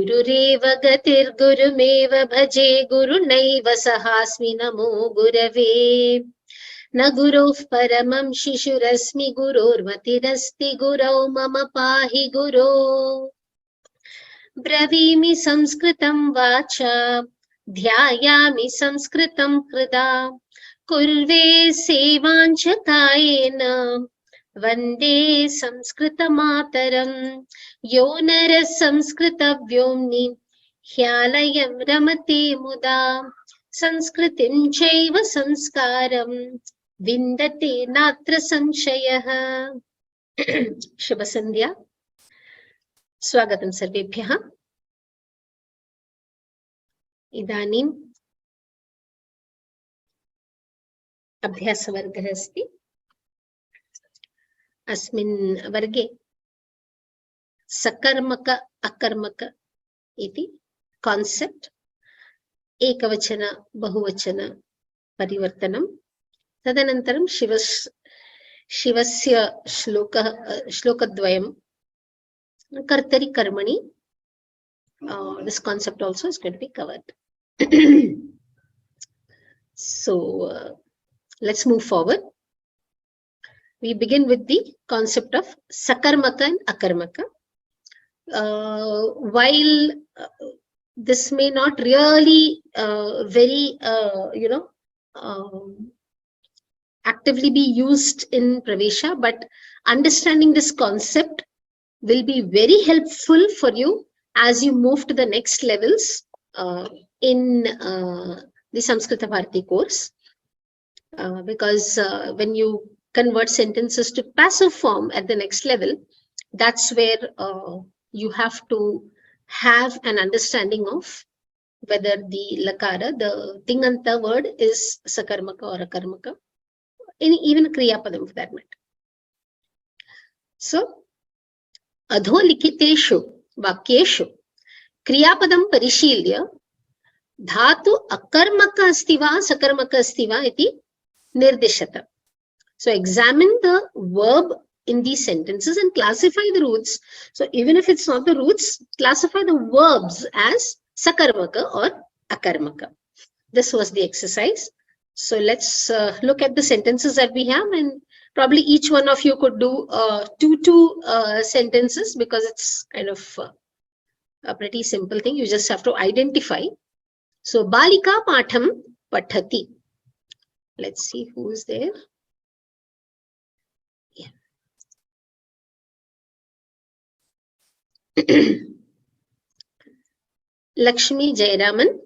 Gurureva gatir gurumeva bhaje gurunaiva sahasmi namo gurave. Na guruv paramam shishurasmi gurur matirasti gurau mama pahi guru. Bravimi samskritam vacha dhyayami samskritam krida kurve sevancha kayena vande samskrita mataram yo nara samskrita vyomni hyalayam ramate muda sanskritim chaiva sanskaram vindate natra sanshayah. Shubha Sandhya. Swagatam sarvebhyah. Idanim Abhyasa vargah asti. Asmin varge sakarmaka akarmaka iti concept ekavachana bahuvachana parivartanam. Tadanantaram shivasya shlokadvayam kartari karmani. This concept also is going to be covered. So let's move forward. We begin with the concept of sakarmaka and akarmaka. While this may not really very actively be used in Pravesha, but understanding this concept will be very helpful for you as you move to the next levels in the Samskrita Bharati course. Because when you convert sentences to passive form at the next level, that's where you have to have an understanding of whether the lakara, the tinganta word, is sakarmaka or akarmaka, even a kriya padam for that matter. So, adho likiteshu vakyeshu kriyapadam parishilya dhatu akarmaka asti va sakarmaka asti va iti nirdeshata. So examine the verb in these sentences and classify the roots. So even if it's not the roots, classify the verbs as sakarmaka or akarmaka. This was the exercise. So let's look at the sentences that we have, and probably each one of you could do two sentences, because it's kind of a pretty simple thing. You just have to identify. So balika patham pathati. Let's see who is there. Yeah. Lakshmi Jayaraman.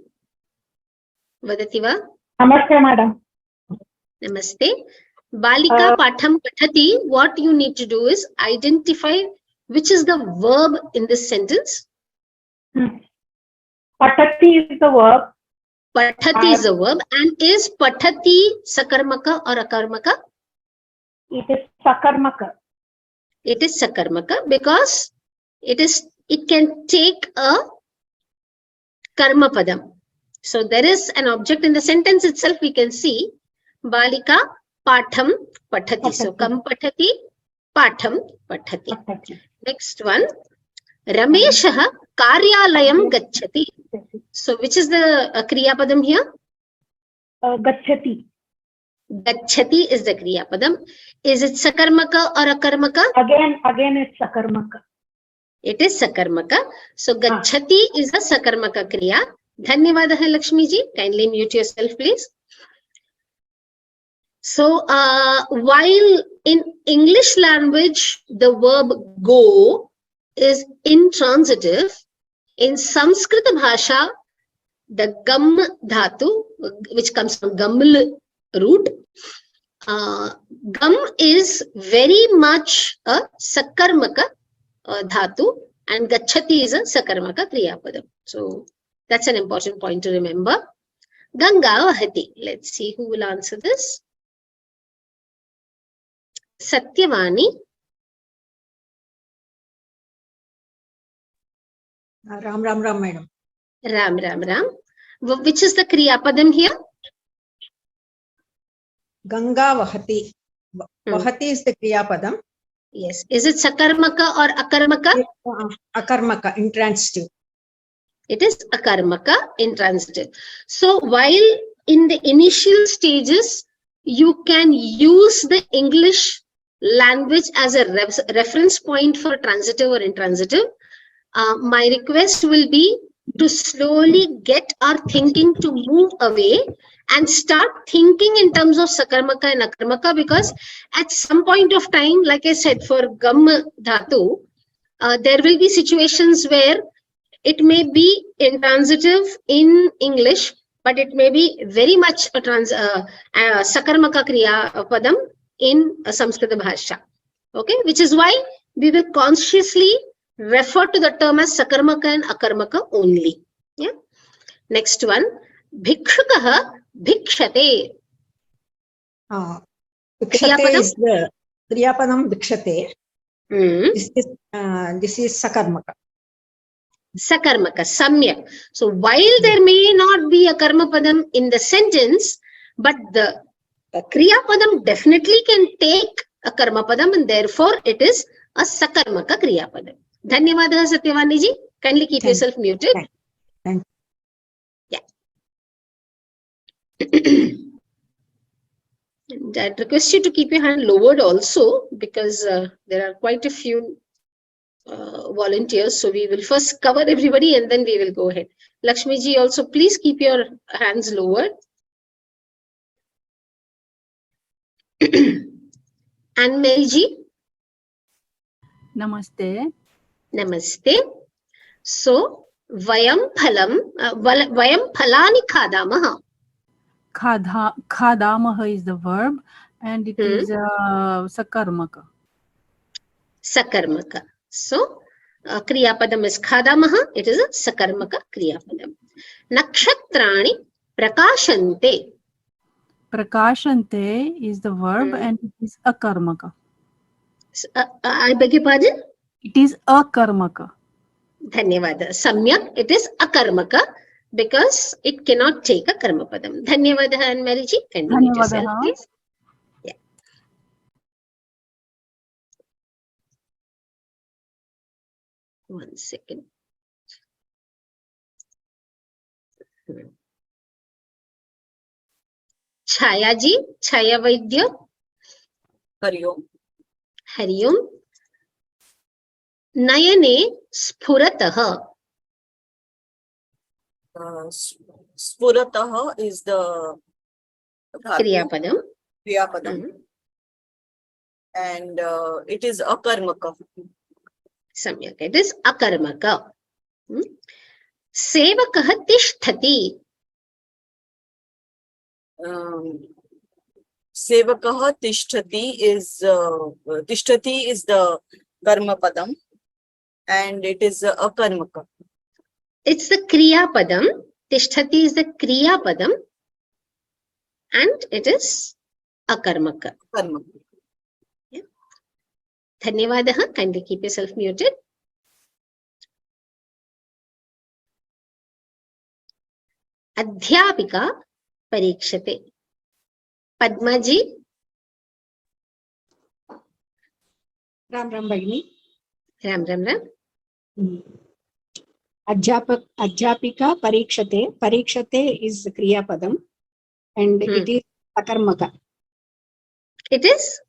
Vadati va? Namaste, madam. Namaste. Balika patham pathati. What you need to do is identify which is the verb in this sentence. Pathati is the verb. Pathati is the verb. And is pathati sakarmaka or akarmaka? It is sakarmaka. It is sakarmaka because it can take a karma padam. So there is an object in the sentence itself. We can see balika patham pathati. So kam pathati, patham pathati. Next one, Rameshah karyalayam gacchati. So which is the kriya padam here? Gacchati. Gacchati is the kriya padam. Is it sakarmaka or akarmaka? Again it's sakarmaka. It is sakarmaka. So gacchati is a sakarmaka kriya. Dhanyavadaha Lakshmi ji. Kindly mute yourself, please. So while in English language the verb go is intransitive, in Sanskrit Bhasha the gam dhatu, which comes from gaml root, gam is very much a sakarmaka dhatu, and gacchati is a sakarmaka kriyapadam. So that's an important point to remember. Ganga vahati. Let's see who will answer this. Satyavani. Ram, madam. Ram. Which is the kriya padam here? Ganga vahati. Vahati is the kriya padam. Yes. Is it sakarmaka or akarmaka? Akarmaka, intransitive. It is akarmaka intransitive. So while in the initial stages, you can use the English language as a reference point for transitive or intransitive. My request will be to slowly get our thinking to move away and start thinking in terms of sakarmaka and akarmaka, because at some point of time, like I said, for gam dhatu, there will be situations where it may be intransitive in English, but it may be very much a sakarmaka kriya padam in Samskrita Bharati. Okay, which is why we will consciously refer to the term as sakarmaka and akarmaka only. Yeah. Next one, bhikshukah bhikshate. Bhikshate is the kriyapadam bhikshate. This is sakarmaka. Sakarmaka, samyak. So while there may not be a karma padam in the sentence, but the kriya padam definitely can take a karma padam, and therefore it is a sakarmaka kriya padam. Dhanyawad Satyavani ji. Kindly keep yourself muted. Thank Yeah. And I'd request you to keep your hand lowered also, because there are quite a few volunteers. So we will first cover everybody and then we will go ahead. Lakshmi ji, also please keep your hands lowered. And Mary ji. Namaste. Namaste. So vayam phalani khadamaha. Khadamaha is the verb, and it is sakarmaka. Sakarmaka. So kriya padam is khadamaha. It is a sakarmaka kriya padam. Nakshatrani prakashante. Prakashante is the verb, and it is akarmaka. I beg your pardon? It is akarmaka. Dhanyavada. Samyak, it is akarmaka because it cannot take a karma padam. Dhanyavada and Mary ji. Can you mute yourself, please? Yeah. One second. Chaya ji, Chaya Vaidya. Hariom. Hariom. Nayane spurataha. Spurataha is the Kriya padam. Kriyapadam. And it is akarmaka. Samyak. It is akarmaka. Sevakaha tishtati. Sevakaha tishtati is the karma padam, and it is akarmaka. It's the kriya padam. Tishtati is the kriya padam, and it is akarmaka. Karmaka. Yeah. Dhanyavadaha. Kindly keep yourself muted. Adhyapika parikshate. Padma ji. Ram Ram Bhagini. Ram Ram Ram. Adhyapika parikshate. Parikshate is kriya padam, and it is sakarmaka. It is?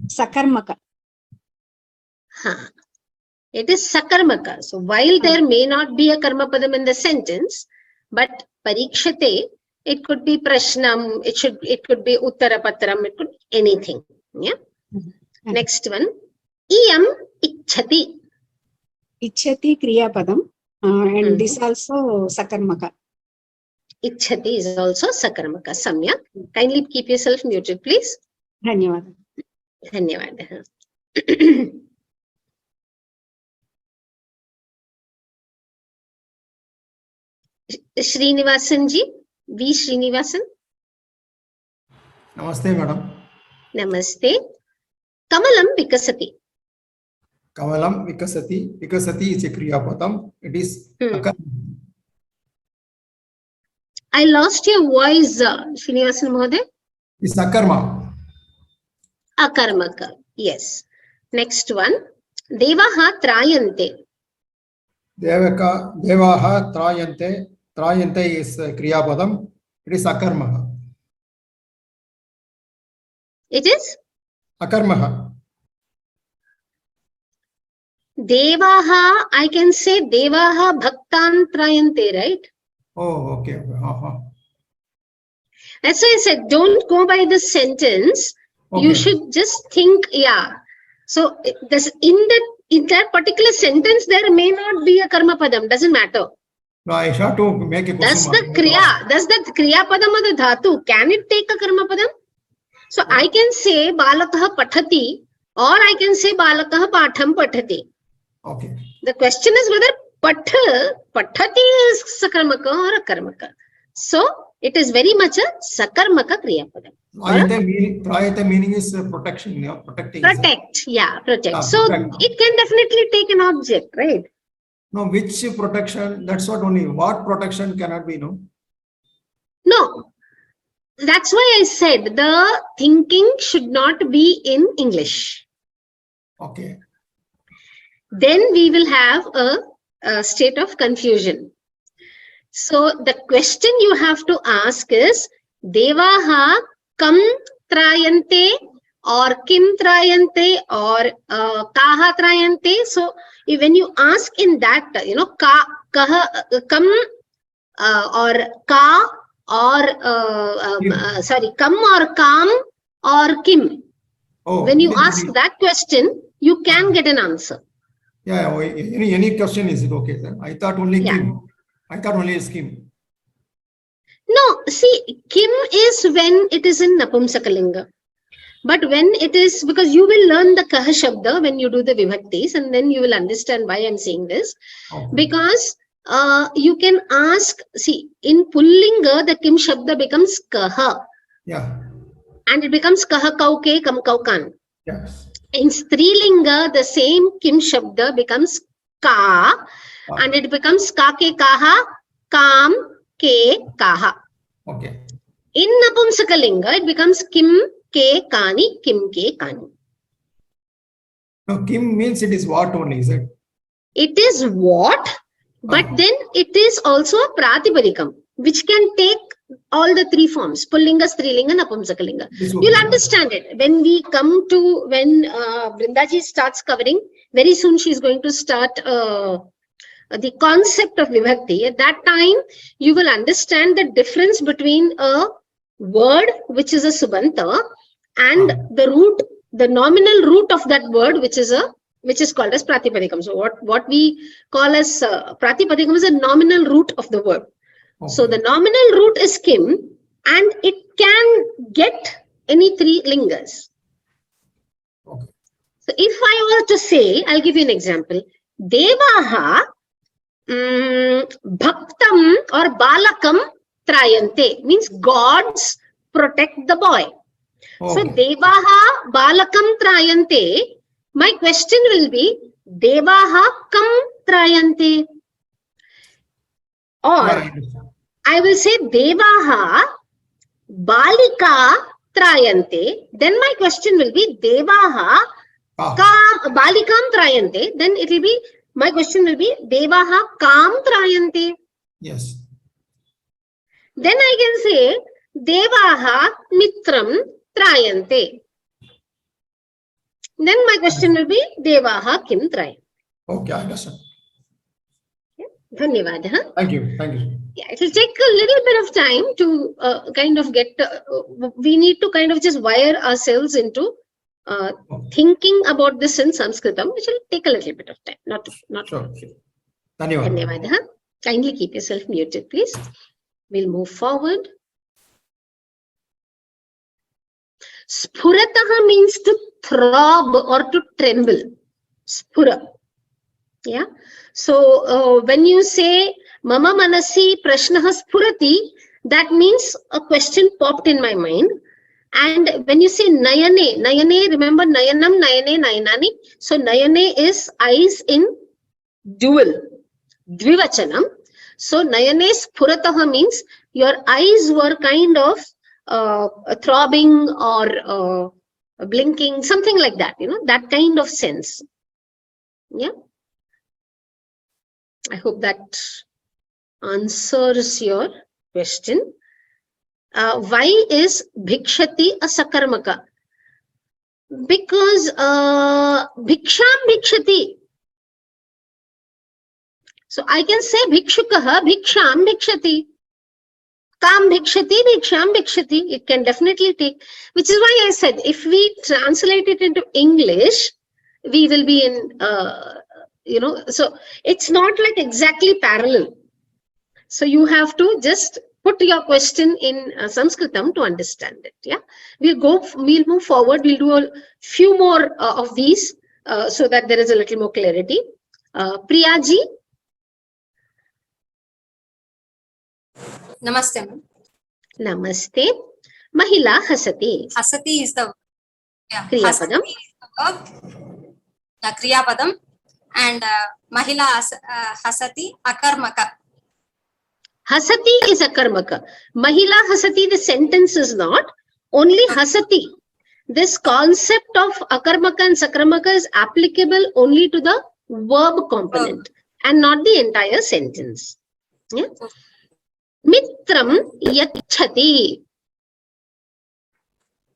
Sakarmaka. It is sakarmaka. So while there may not be a karma padam in the sentence, but parikshate, it could be prashnam, it could be uttarapatram, it could be anything. Yeah. Next one. Iyam ichhati. Ichhati kriya padam, and this also sakarmaka. Ichhati is also sakarmaka. Samyak. Kindly keep yourself muted, please. Dhanyawad. Dhanyawad. Srinivasan ji. V. Srinivasan. Namaste, madam. Namaste. Kamalam vikasati. Kamalam vikasati. Vikasati is a kriya padam. It is I lost your voice, Srinivasan Mohoday. It's akarma. Akarmaka. Yes. Next one. Devaha trayante. Devaka, Devaha, Trayante. Trayante is Kriya Padam. It is Akarmaha. It is Akarmaha. Devaha. I can say Devaha Bhaktan Trayante, right? Oh, okay. Okay. That's why I said, don't go by the sentence. You Okay. should just think, yeah. So in that particular sentence, there may not be a karma padam. Doesn't matter. No, I have to make a question. Does the kriya padam or the dhatu, can it take a karma padam? So I can say balakah pathati, or I can say balakah patham pathati. Okay. The question is whether pathati is sakarmaka or a karmaka. So it is very much a sakarmaka kriya padam. Prayate meaning is protection, yeah, protecting. Protect, yeah, protect. So protect. it can definitely take an object, right? No, which protection? That's what only. What protection cannot be known? No, that's why I said the thinking should not be in English. Okay. Then we will have a state of confusion. So the question you have to ask is Devaha kam trayante or kim trayante or kaha trayante. So when you ask in that, kam or ka or sorry, kam or kam or kim. Oh, When you ask that question, you can get an answer. Yeah, any question is it okay, sir? I thought only Kim. I thought only is Kim. No, see, Kim is when it is in Napumsakalinga. But when it is, because you will learn the Kaha Shabda when you do the Vibhaktis, and then you will understand why I'm saying this. Okay. Because you can ask, see, in Pullinga, the Kim Shabda becomes Kaha. Yeah. And it becomes Kaha Kauke Kam Kaukan. Yes. In Strilinga, the same Kim Shabda becomes Ka, and it becomes Kake Kaha, Kam Ke Kaha. Okay. In Napumsakalinga, it becomes Kim Ke Kani, Kim Ke Kani. No, Kim means it is what only, is it? It is what, but then it is also a Pratipadikam, which can take all the three forms, Pullinga, Strilinga, Napumsakalinga. You'll understand it. When we come to, when Vrindaji starts covering, very soon she's going to start the concept of Vibhakti. At that time, you will understand the difference between a word, which is a Subanta, and the root, the nominal root of that word, which is called as Pratipadikam. So what we call as Pratipadikam is a nominal root of the word. Okay. So the nominal root is Kim, and it can get any three lingas. Okay. So if I were to say, I'll give you an example. Devaha bhaktam or balakam trayante means gods protect the boy. Okay. So Devaha balakam trayante, my question will be Devaha kam trayante. Or I will say Devaha balika trayante. Then my question will be Devaha balikam trayante. Then it will be, my question will be Devaha kam trayante. Yes. Then I can say Devaha mitram trayante. Then my question will be Devaha kim trayante. Okay, I understand. Dhanyavad. Thank you. Thank you. Yeah, it will take a little bit of time to kind of get, we need to kind of just wire ourselves into thinking about this in Sanskritam, which will take a little bit of time. Not sure. Dhanyavad. Kindly keep yourself muted, please. We'll move forward. Spurataha means to throb or to tremble. Spura. Yeah. So when you say Mama Manasi Prashnaha Spurati, that means a question popped in my mind. And when you say Nayane, remember Nayanam, Nayane, Nayanani. So Nayane is eyes in dual, Dvivachanam. So Nayane Spurataha means your eyes were kind of throbbing or blinking, something like that, that kind of sense. Yeah. I hope that answers your question. Why is bhikshati a sakarmaka? Because bhiksham bhikshati. So I can say bhikshukah bhiksham bhikshati. Kam bhikshati bhiksham bhikshati. It can definitely take, which is why I said if we translate it into English, we will be in, so it's not like exactly parallel. So you have to just put your question in Sanskritam to understand it. Yeah, we'll move forward. We'll do a few more of these so that there is a little more clarity. Priyaji. Namaste, ma'am. Namaste. Mahila hasati. Hasati is the Kriyapadam. Hasati is the verb, Kriyapadam, and Mahila hasati akarmaka. Hasati is a karmaka. Mahila hasati, the sentence is not. Only hasati. This concept of akarmaka and sakramaka is applicable only to the verb component and not the entire sentence. Yeah? Mitram yachati.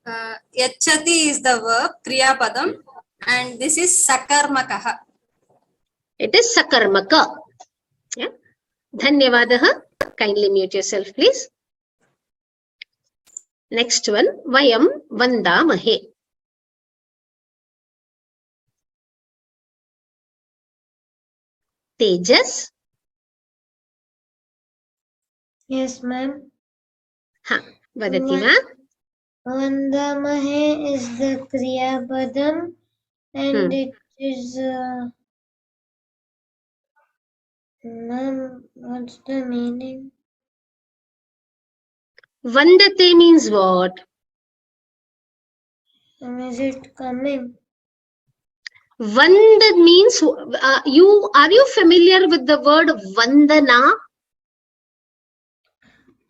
Yachati is the verb, Kriyapadam, and this is sakarmakaha. It is sakarmaka. Yeah? Dhanyavadaha. Kindly mute yourself, please. Next one, Vayam Vandamahe. Tejas. Yes, ma'am. Ha, Vadati ma. Vandamahe is the Kriya Padam and it is ma'am, what's the meaning? Vandate means what? Is it coming? Vand means, are you familiar with the word Vandana?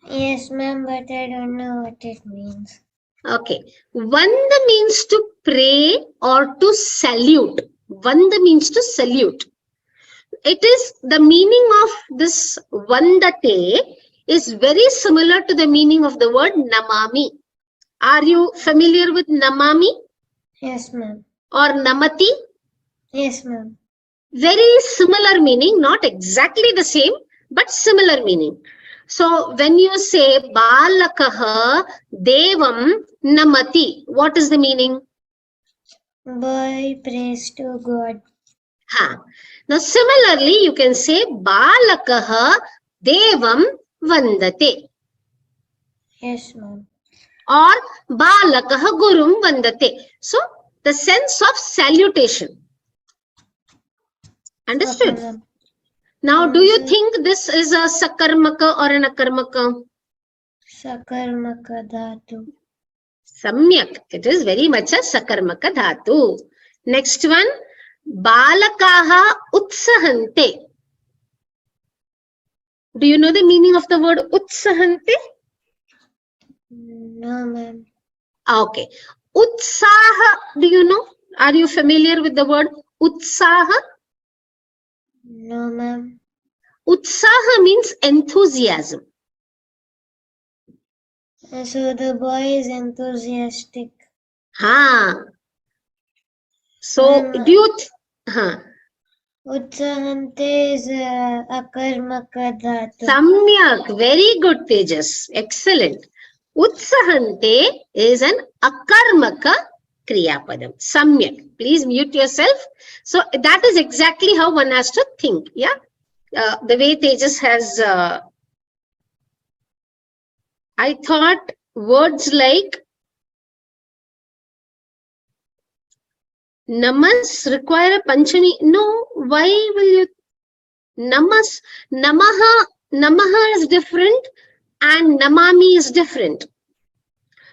Yes, ma'am, but I don't know what it means. Okay. Vanda means to pray or to salute. Vanda means to salute. It is the meaning of this Vandate is very similar to the meaning of the word Namami. Are you familiar with Namami? Yes, ma'am. Or Namati? Yes, ma'am. Very similar meaning, not exactly the same, but similar meaning. So when you say Balakaha Devam Namati, what is the meaning? Boy prays to God. Ha. Now similarly, you can say Balakaha Devam Vandate. Yes, ma'am. Or Balakaha Gurum Vandate. So the sense of salutation. Understood? Okay, ma'am. Now, do you think this is a sakarmaka or an akarmaka? Sakarmaka dhatu. Samyak. It is very much a sakarmaka dhatu. Next one. Balakaha utsahante. Do you know the meaning of the word utsahante? No, ma'am. Okay. Utsaha. Do you know? Are you familiar with the word utsaha? No, ma'am. Utsaha means enthusiasm. So the boy is enthusiastic. Ha. So, do you... Utsahante is akarmaka dhatu. Samyak. Very good, Tejas. Excellent. Utsahante is an akarmaka kriyapadam. Samyak. Please mute yourself. So that is exactly how one has to think. Yeah. The way Tejas has, I thought words like namas require a panchami. No, why will you? Namas, namaha is different and namami is different.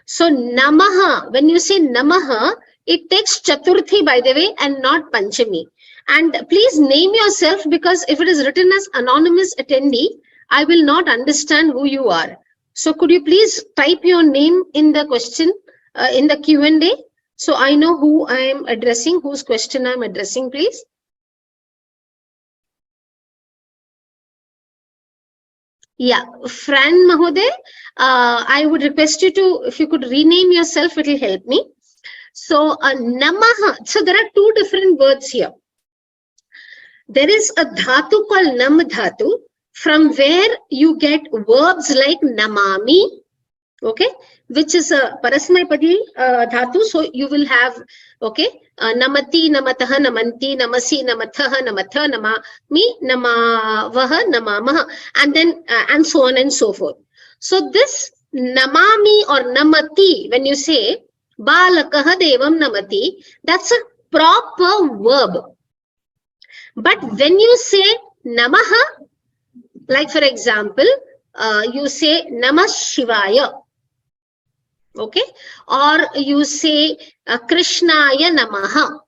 So namaha, when you say namaha, it takes chaturthi, by the way, and not panchami. And please name yourself, because if it is written as anonymous attendee, I will not understand who you are. So could you please type your name in the question, in the Q&A, so I know who I am addressing, whose question I am addressing, please. Yeah, Fran Mahoday, I would request you to, if you could rename yourself, it will help me. So, namaha. So, there are two different words here. There is a dhatu called nam dhatu, from where you get verbs like namami, okay, which is a parasmaipadi dhatu. So, you will have, okay, namati, namataha, namanti, namasi, namathaha, namatha, namami, namavaha, namamaha, and then, and so on and so forth. So, this namami or namati, when you say, balakaha devam namati, that's a proper verb. But when you say namaha, like for example, you say namah shivaya, okay, or you say krishnaya namaha.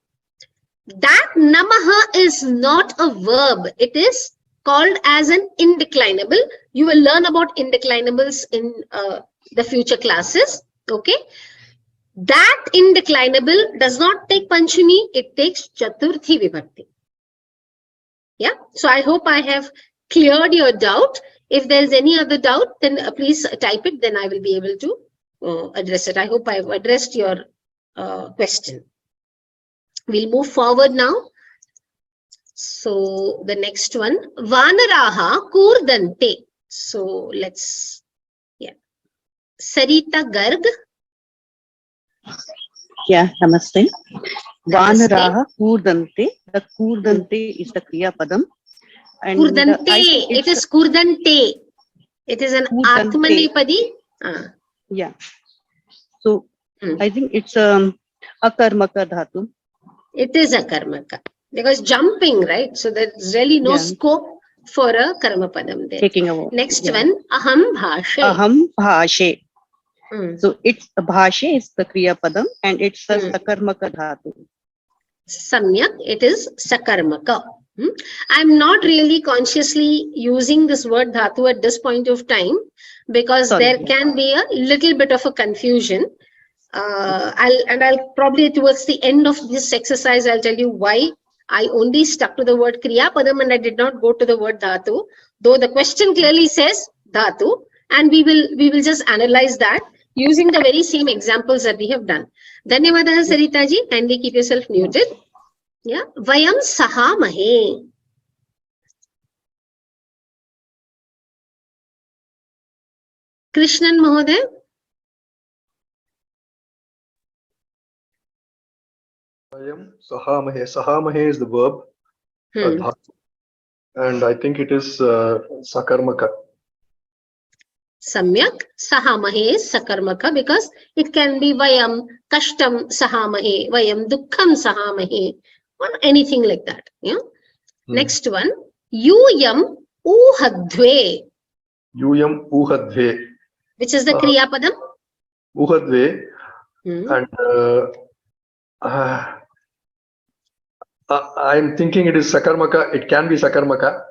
That namaha is not a verb. It is called as an indeclinable. You will learn about indeclinables in the future classes, okay. That indeclinable does not take Panchami, it takes Chaturthi Vibhakti. Yeah, so I hope I have cleared your doubt. If there is any other doubt, then please type it, then I will be able to address it. I hope I have addressed your question. We'll move forward now. So the next one, Vanaraha Kurdante. So let's, yeah. Sarita Garg. Yeah, namaste. Namaste. Vanaraha kurdante. The kurdante is the kriya padam. And Kurdante. I think It is Kurdante. It is an Kurdante. Atmanepadi. Yeah. So Hmm. I think it's akarmaka dhatu. It is a karmaka. Because jumping, right? So there's really no scope for a karma padam there. Taking a walk. Next one, aham bhashe. Aham bhashe. Hmm. So it's bhashe is the kriya padam and it's a sakarmaka dhatu. Samyak, it is sakarmaka. I'm not really consciously using this word dhatu at this point of time because there can be a little bit of a confusion. I'll probably towards the end of this exercise, I'll tell you why I only stuck to the word kriya padam and I did not go to the word dhatu, though the question clearly says dhatu, and we will just analyze that using the very same examples that we have done. Dhanyavadaha Sarita ji, kindly keep yourself muted. Yeah, vayam sahamahe. Krishnan Mahoday. Sahamahe. Sahamahe is the verb, dhatu, and I think it is sakarmaka. Samyak, sahamahe is sakarmaka because it can be vayam kashtam sahamahe, vayam dukkham sahamahe, or anything like that. Yeah. Next one, yuyam uhadve. Yuyam uhadve. Which is the kriya padam? Uhadve. And I'm thinking it is sakarmaka. It can be sakarmaka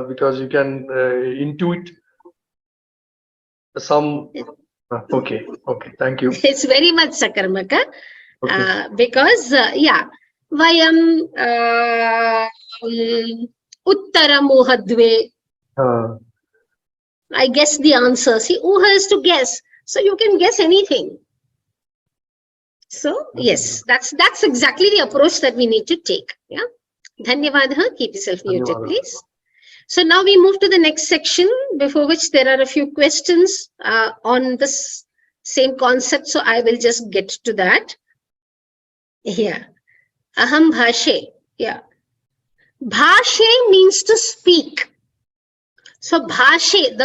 because you can intuit some. Okay, thank you. It's very much sakarmaka because vayam uttaram uhadve. I guess the answer. See, uha is to guess, so you can guess anything. So yes, that's exactly the approach that we need to take. Yeah. Dhanyavadaha. Keep yourself muted, please. So now we move to the next section, before which there are a few questions on this same concept. So I will just get to that. Yeah. Aham bhashe. Yeah. Bhashe means to speak. So bhashe,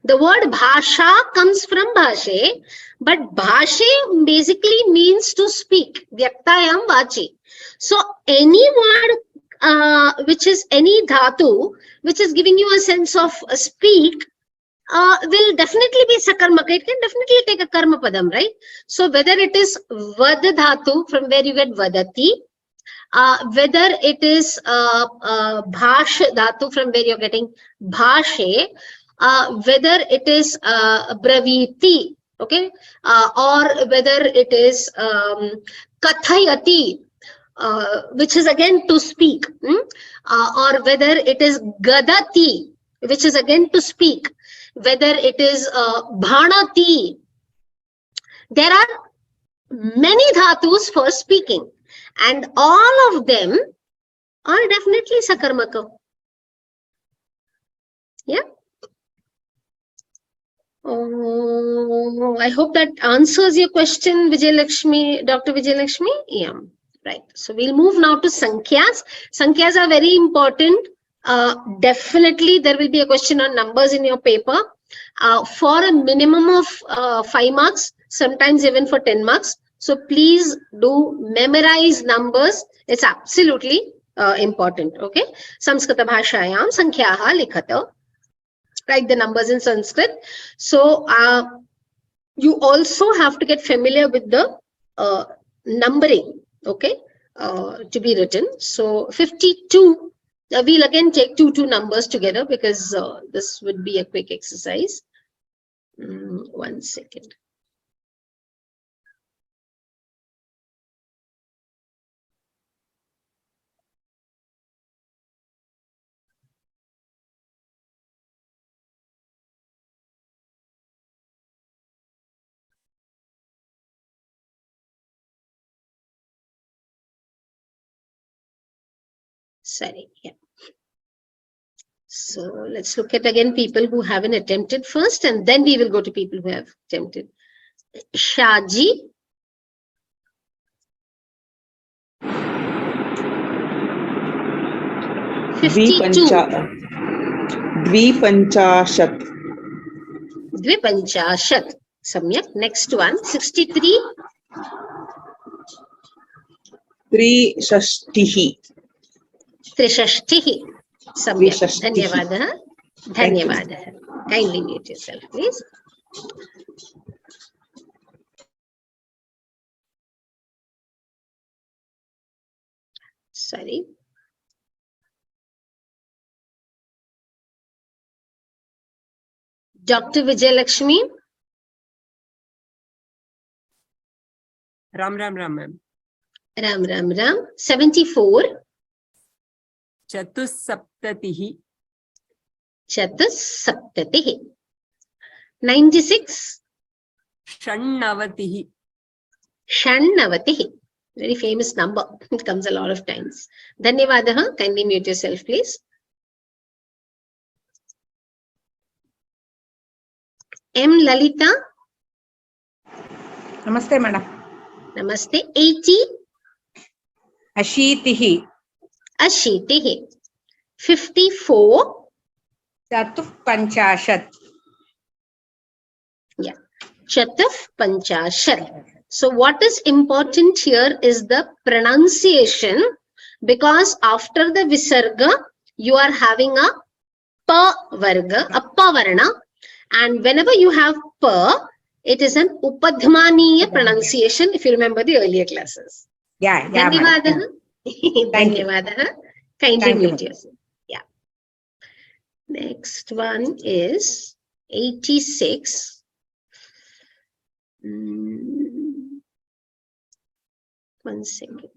the word bhasha comes from bhashe, but bhashe basically means to speak. Vyaktayam vachi. So any word which is any dhatu, which is giving you a sense of speak, will definitely be sakarmaka. It can definitely take a karma padam, right? So whether it is vad dhatu, from where you get vadati, whether it is bhash dhatu, from where you're getting bhashe, whether it is braviti, okay, or whether it is kathayati, which is again to speak, or whether it is gadati, which is again to speak, whether it is bhanati. There are many dhatus for speaking, and all of them are definitely sakarmaka. Yeah. Oh, I hope that answers your question, Vijayalakshmi, Dr. Vijayalakshmi. Yeah, right. So we'll move now to Sankhyas. Sankhyas are very important. Definitely there will be a question on numbers in your paper. For a minimum of 5 marks, sometimes even for 10 marks. So please do memorize numbers. It's absolutely important. Okay. Samskrita Bhashayam Sankhyaha Likhata. Write the numbers in Sanskrit. So you also have to get familiar with the numbering, okay, to be written. So 52, we'll again take two numbers together because this would be a quick exercise. 1 second. Sorry, yeah. So let's look at again people who haven't attempted first, and then we will go to people who have attempted. Shaji. Dvipanchashat. Dvipanchashat. Samyak. Next one. 63. Trishashtihi. Trishashtihi. Samyak. Dhanyavadah. Dhanyavadah. Kindly mute yourself, please. Sorry. Dr. Vijayalakshmi. Ram, ma'am. Ram. 74. Chatussaptatihi. 96. Shannavatihi. Very famous number. It comes a lot of times. Dhanyavadah. Kindly mute yourself, please. M. Lalita. Namaste, madam. Namaste. 80. Ashitihi. 54. Chatuppanchashat. Yeah. Chatuppanchashat. So what is important here is the pronunciation, because after the visarga, you are having a pa varga, a pa varna, and whenever you have pa, it is an upadhmaniya pronunciation, if you remember the earlier classes. Yeah. Dhanyavadah. Dhanyavadah. Kindly mute yourself. Yeah. Next one is 86. 1 second.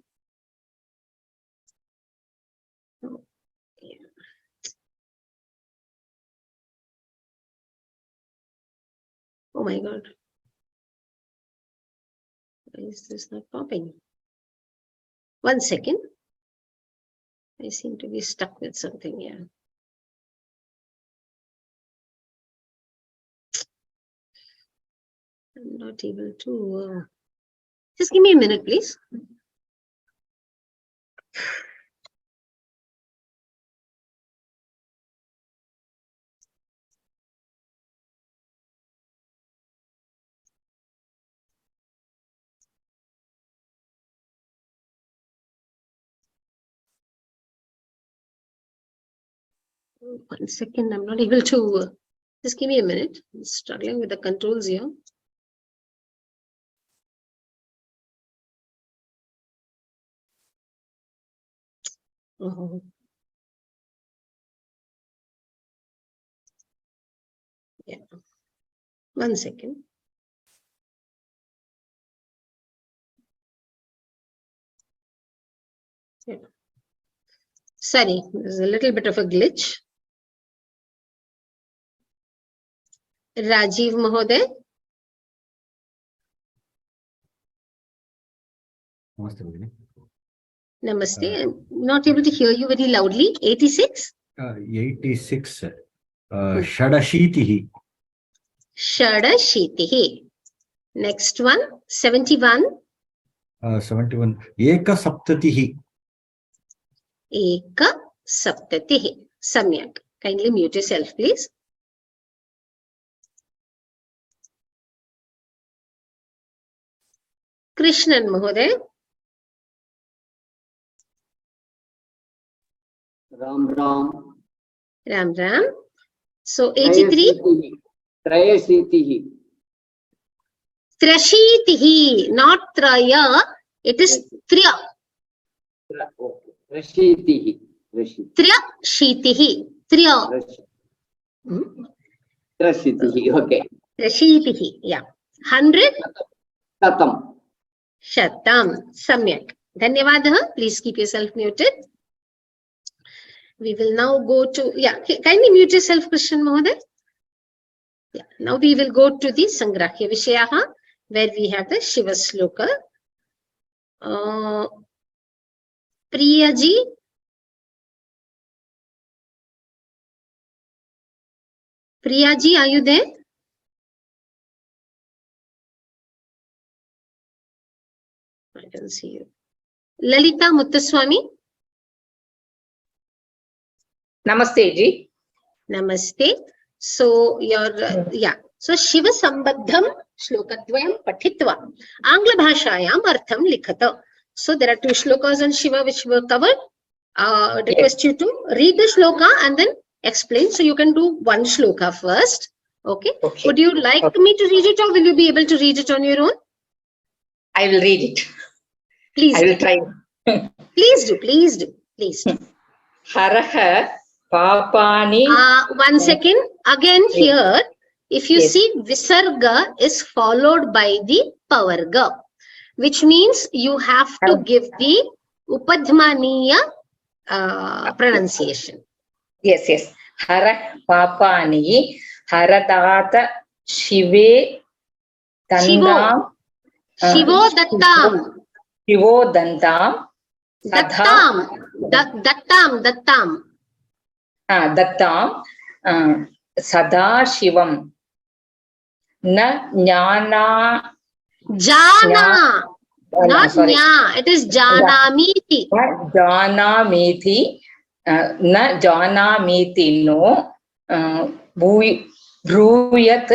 Oh, yeah. Oh my God. Why is this not popping? 1 second. I seem to be stuck with something here. I'm not able to. Just give me a minute, please. One second, I'm not able to. Just give me a minute. I'm struggling with the controls here. Oh. Yeah. 1 second. Yeah. Sorry, there's a little bit of a glitch. Rajiv Mahoday. Namaste, Bhagini. Namaste. I'm not able to hear you very loudly. 86? 86. Shadashitihi. Shadashitihi. Next one, 71. 71. Eka Saptatihi. Eka Saptatihi. Samyak. Kindly mute yourself, please. Krishnan Mahoday. Ram Ram. Ram Ram. So 83. Trayasitihi. Trashitihi. Not Traya. It is Triya. Trashitihi. Trashitihi. Triya. Trashitihi. Okay. Trashitihi. Yeah. 100. Satam. Shatam. Samyak. Dhanyavadaha. Please keep yourself muted. We will now go to, yeah, kindly mute yourself, Krishnan Mahoday. Yeah. Now we will go to the Sangrahya Vishayaha, where we have the Shiva Sloka. Priyaji. Priyaji, are you there? I don't see you. Lalita Muttaswamy. Namaste ji. Namaste. So your So Shiva Sambandham Shlokadvayam Pathitva Angla Bhashayam Artham Likhata. So there are 2 shlokas on Shiva which were covered. Request you to read the shloka and then explain. So you can do 1 shloka first. Okay. Would you like me to read it, or will you be able to read it on your own? I will read it. Please. I will try. Please do. Please do. Please do. Haraha Papani. 1 second. Again here, if you see Visarga is followed by the Pavarga, which means you have to give the Upadhmaniya pronunciation. Yes, yes. Hara Papani Haradata Shive Dandam. Shivo Dattam. Shivo Dandam. Dattam. Dattam. Sada Shivam. Na Jnana. Jana. Not Nya. It is Janamiti. Janamiti. Na Janamiti no. Bruyat.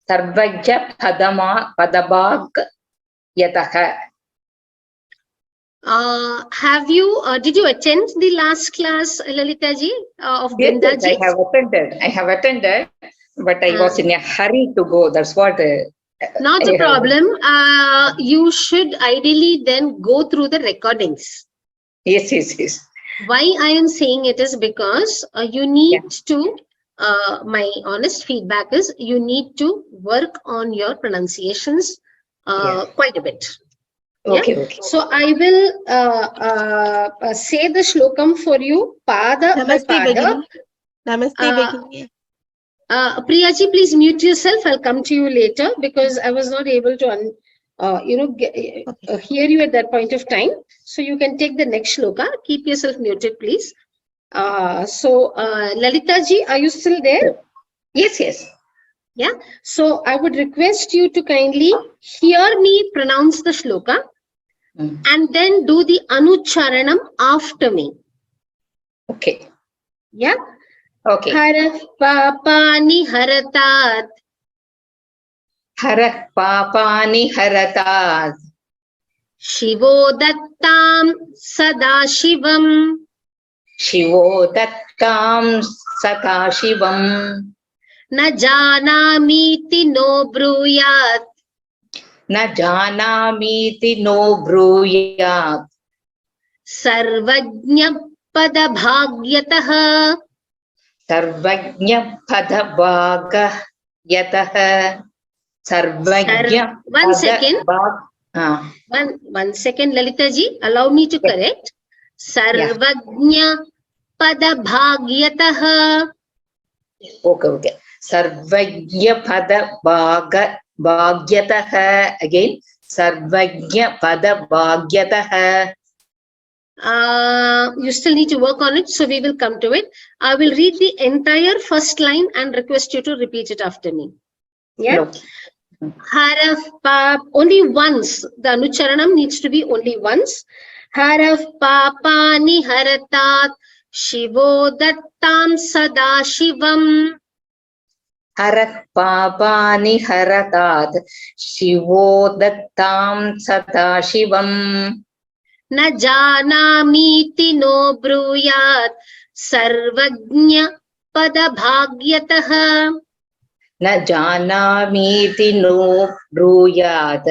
Sarvajna Padabhag Yataha. Have you, did you attend the last class, Lalita ji, of Yes, Brinda ji? I have attended, but I was in a hurry to go. That's what. Not a problem. You should ideally then go through the recordings. Yes, yes, yes. Why I am saying it is because you need to, my honest feedback is you need to work on your pronunciations quite a bit. Okay, yeah? okay. So I will say the shlokam for you, pada by pada. Namaste, Begini. Priyaji, please mute yourself. I'll come to you later because I was not able to, hear you at that point of time. So you can take the next shloka. Keep yourself muted, please. Lalita ji, are you still there? Yes, yes. Yeah. So I would request you to kindly hear me pronounce the shloka and then do the anucharanam after me. Okay. Yeah. Okay. Harah papani haratat. Harah papani haratat. Shivo dattam sadashivam. Shivo dattam sadashivam. Na janamiti no bruyat. Na janamiti no bruyat. Sarvajna pada bhagyataha. Sarvajna pada bhagyataha. Sarvajna. 1 second. One second, Lalita ji, allow me to correct. Sarvagnya pada bhagyatah. Okay. Sarvagya pada bhagyatah. Again, Sarvagya pada bhagyatah. You still need to work on it, so we will come to it. I will read the entire first line and request you to repeat it after me. Yeah. Okay. Haraf pap, only once. The anucharanam needs to be only once. Haraf papani haratat shivo dattam sada shivam. Haraf papani haratat shivo dattam sada shivam. Na janamiti no bruyat sarvagnya pada bhagyatah. Na janamiti no bruyat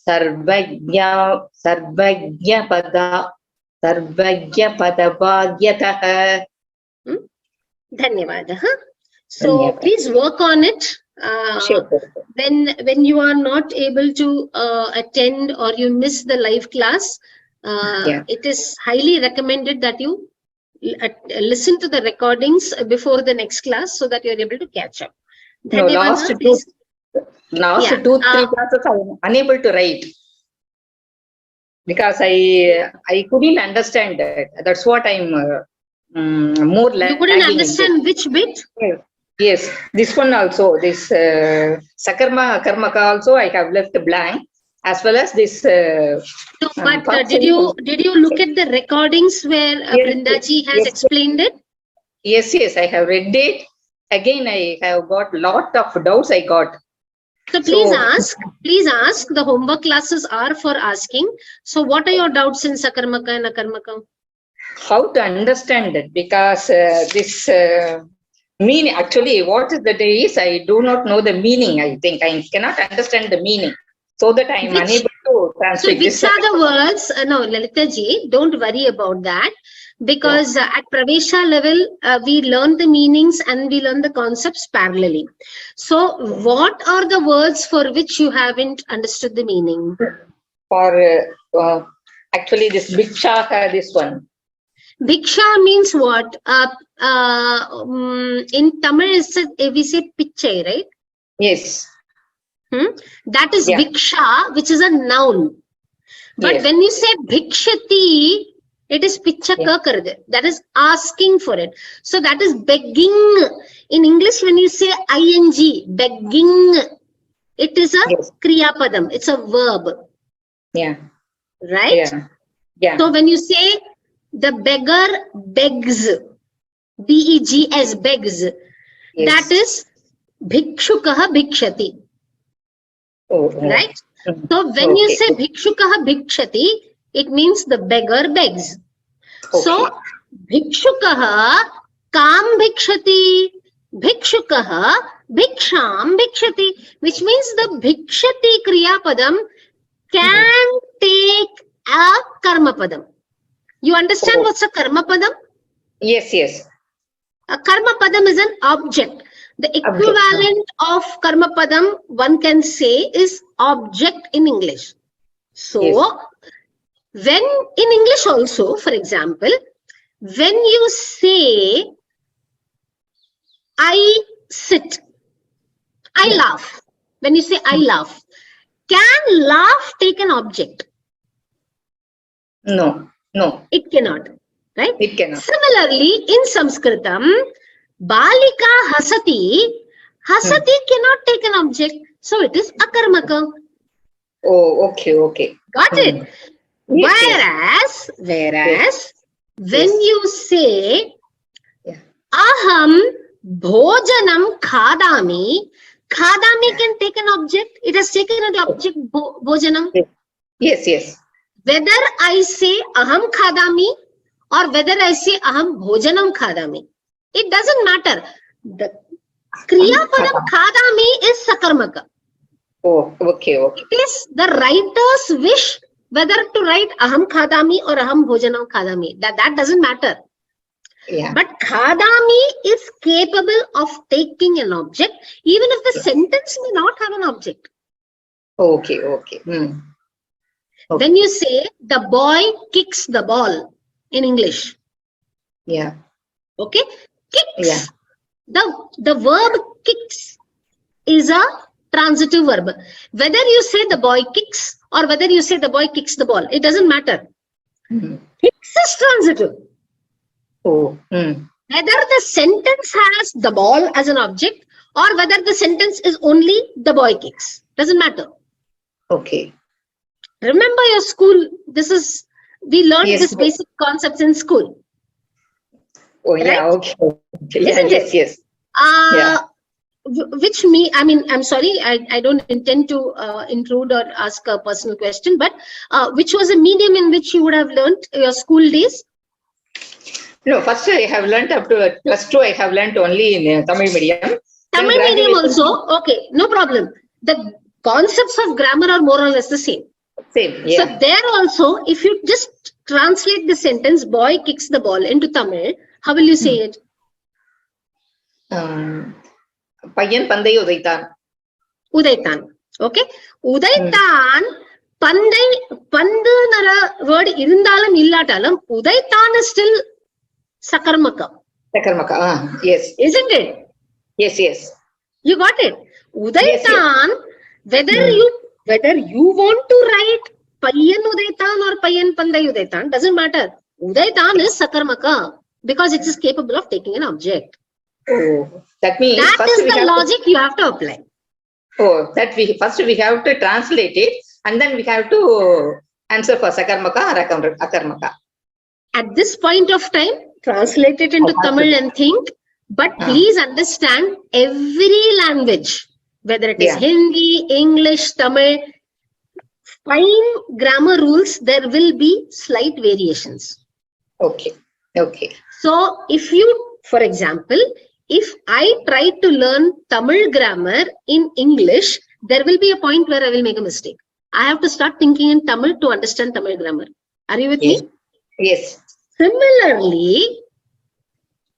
sarvagya pada bhagyatah. Dhanyavadah. So please work on it. Sure. When you are not able to attend or you miss the live class, it is highly recommended that you listen to the recordings before the next class so that you are able to catch up. No, last 2-3 classes I am unable to write because I couldn't understand that. That's what I'm more You couldn't understand which bit? Yes, this one also, this Sakarma Karmaka also I have left blank, as well as this. No, but did you look at the recordings where Brindaji has explained it? Yes, I have read it. Again, I have got lot of doubts I got. So please ask. The homework classes are for asking. So what are your doubts in Sakarmaka and Akarmaka? How to understand it? Because this meaning, actually, what is the day is, I do not know the meaning. I think I cannot understand the meaning, so that I am unable to translate. So which are the words? No, Lalita ji, don't worry about that. Because at Pravesha level, we learn the meanings and we learn the concepts parallelly. So what are the words for which you haven't understood the meaning? For actually this Bhiksha, this one. Bhiksha means what? In Tamil, we say pichai, right? Yes. That is Bhiksha, which is a noun. But when you say Bhikshati, it is picha ka karde. That is asking for it. So that is begging. In English, when you say ing, begging, it is a kriya padam. It's a verb. Yeah. Right? Yeah. So when you say the beggar begs, B-E-G-S, begs, that is bhikshukaha bhikshati. Right? So when you say bhikshukaha bhikshati, it means the beggar begs. So bhikshukaha kam bhikshati, bhikshukaha bhiksham bhikshati, which means the bhikshati kriya padam can take a karma padam. You understand what's a karma padam? Yes. A karma padam is an object. The equivalent of karma padam, one can say, is object in English. So when in English also, for example, when you say I sit, I laugh. When you say I laugh, can laugh take an object? No. It cannot. Right? It cannot. Similarly, in Sanskritam, balika hasati, hasati cannot take an object. So it is akarmaka. Oh, okay. Got it? Whereas, when you say aham bhojanam khadami, khadami can take an object. It has taken an object bhojanam. Yes. Whether I say aham khadami or whether I say aham bhojanam khadami, it doesn't matter. The kriya padam khadami is sakarmaka. Oh, okay. It is the writer's wish whether to write aham khadami or aham bhojanam khadami. That doesn't matter. Yeah. But khadami is capable of taking an object even if the sentence may not have an object. Okay. When you say the boy kicks the ball in English. Yeah. Okay? Kicks. Yeah. The verb kicks is a transitive verb. Whether you say the boy kicks or whether you say the boy kicks the ball, it doesn't matter. Kicks is transitive. Oh. Whether the sentence has the ball as an object or whether the sentence is only the boy kicks, doesn't matter. Okay. Remember your school, we learned Yes. this basic concepts in school. Oh, yeah, Right? okay. Yeah, Isn't yes, it? yes. Yeah. I'm sorry, I don't intend to intrude or ask a personal question, but which was a medium in which you would have learnt your school days? No, first I have learnt up to +2, I have learnt only in Tamil medium. Tamil medium also? Okay, no problem. The concepts of grammar are more or less the same. Same, yeah. So there also, if you just translate the sentence, boy kicks the ball into Tamil, how will you say it? பையன் பந்தை உதைத்தான். Udaitan. Okay? Udaitan, pandai, pandunar word irundalum illatalum, Udaitan is still sakarmaka. Sakarmaka, yes. Isn't it? Yes, yes. You got it? Udaitan, Yes. whether you want to write Payyan Udaitan or Payyan Pandai Udaitan, doesn't matter. Udaitan is sakarmaka because it is capable of taking an object. Oh, that means That first is we the have logic you have to apply. that first we have to translate it and then we have to answer for sakarmaka or akarmaka. At this point of time, translate it into Tamil and think, but please understand every language, whether it is Hindi, English, Tamil, fine grammar rules, there will be slight variations. Okay, okay. So if you, for example, if I try to learn Tamil grammar in English, there will be a point where I will make a mistake. I have to start thinking in Tamil to understand Tamil grammar. Are you with me? Yes. Similarly,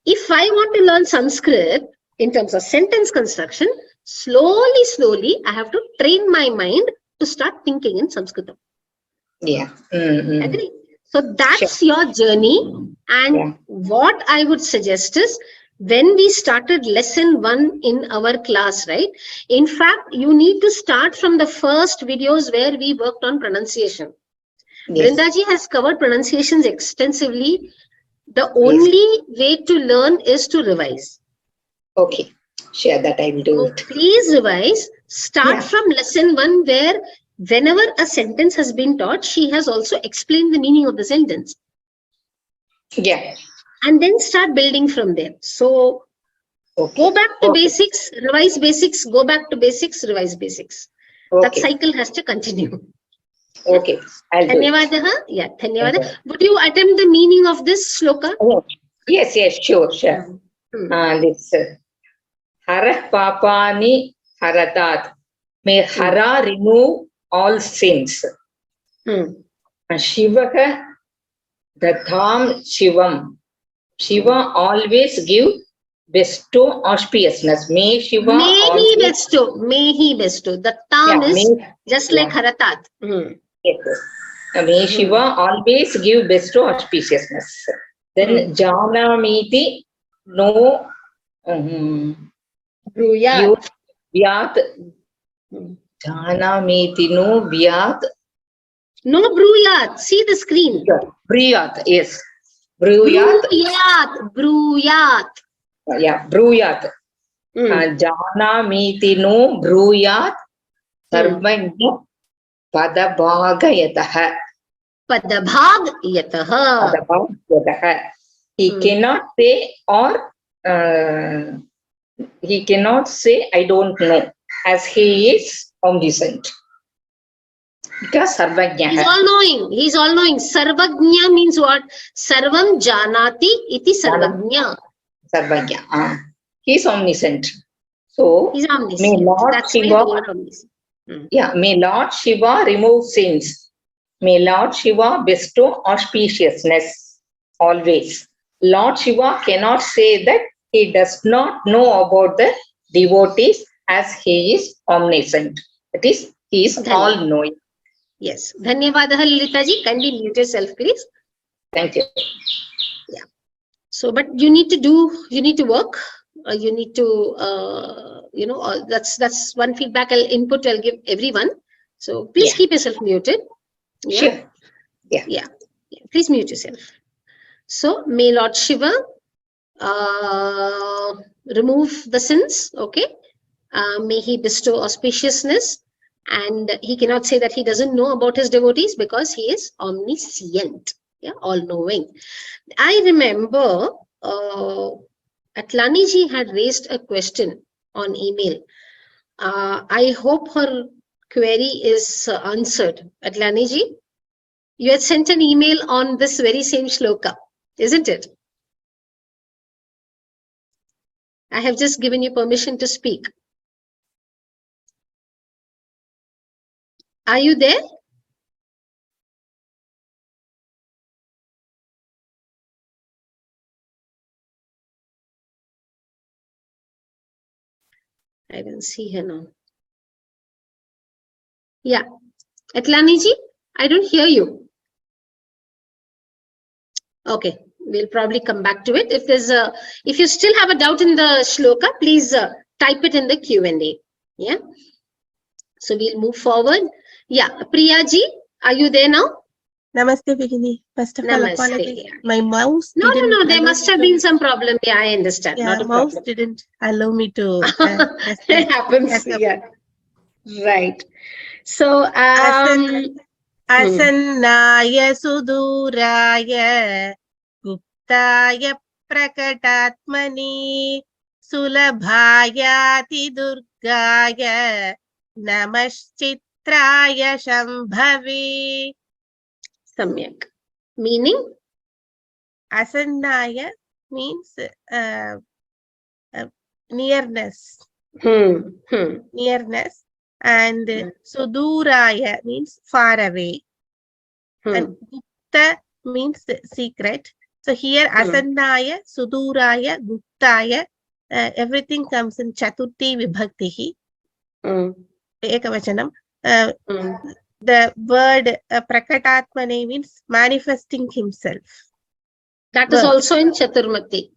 if I want to learn Sanskrit in terms of sentence construction, slowly, I have to train my mind to start thinking in Sanskrit. Yeah. Agree? So that's your journey. And what I would suggest is, when we started lesson 1 in our class, right? In fact, you need to start from the first videos where we worked on pronunciation. Yes. Brindaji has covered pronunciations extensively. The only way to learn is to revise. Okay, sure, that I will do So it. please revise. Start from lesson 1 where whenever a sentence has been taught, she has also explained the meaning of the sentence. Yeah. And then start building from there. So go back to basics, revise basics, go back to basics, revise basics. That cycle has to continue. Okay, I'll do it. Dhanyavadaha. Yeah, dhanyavadaha. Would you attempt the meaning of this shloka? Yes, sure. This Hara Papani Haratat. May Hara remove all sins. Shivaha Datham Shivam. Shiva always give bestow auspiciousness. May Shiva May he bestow. The tam is just like Haratat. Yes. May Shiva always give bestow auspiciousness. Then Janamiti no Bruyat. Vyat. Janamiti no Vyat. No Bruyat. See the screen. Bruyat, yes. Bruyat. Yeah, Bruyat. Janamiti no Bruyat. Sarvanya Padabhagayataha. Padabhagayataha. He cannot say he cannot say I don't know, as he is omniscient. Because Sarvajna. He's all knowing. Sarvajna means what? Sarvam janati iti sarvajna. Sarvajna. He is omniscient. So he's omniscient. May Lord That's Shiva. why the word omniscient. May Lord Shiva remove sins. May Lord Shiva bestow auspiciousness always. Lord Shiva cannot say that he does not know about the devotees, as he is omniscient. That is, he is all knowing. Yes. Dhanyavadaha Lalitaji. Kindly mute yourself, please. Thank you. Yeah. So, but you need to work. You need to, that's one feedback I'll give everyone. So please keep yourself muted. Yeah. Sure. Yeah. Please mute yourself. So may Lord Shiva remove the sins. Okay. May he bestow auspiciousness, and he cannot say that he doesn't know about his devotees because he is omniscient, all-knowing. I remember Atlani ji had raised a question on email. I hope her query is answered. Atlani ji, you had sent an email on this very same shloka, isn't it? I have just given you permission to speak. Are you there? I don't see her now. Yeah. Atlani ji, I don't hear you. Okay, we'll probably come back to it. If you still have a doubt in the shloka, please type it in the Q&A. Yeah. So we'll move forward. Yeah, Priya ji, are you there now? Namaste, Bhagini. First of all, Namaste. apologies. My mouse No, didn't there allow must me have to- been some problem. Yeah, I understand. Yeah, Not a mouse problem. didn't allow me to. It happens. Yeah. Right. So, Asannaya suduraya guptaya prakatatmani sulabhayati durgaya namaschitraya shambhavi. Samyak. Meaning? Asannaya means nearness. Nearness. And suduraya means far away. And gupta means secret. So here asannaya, suduraya, guptaya, everything comes in chaturthi vibhaktihi. Ekavachanam. The word prakatatmane means manifesting himself. That is also in Chaturmati.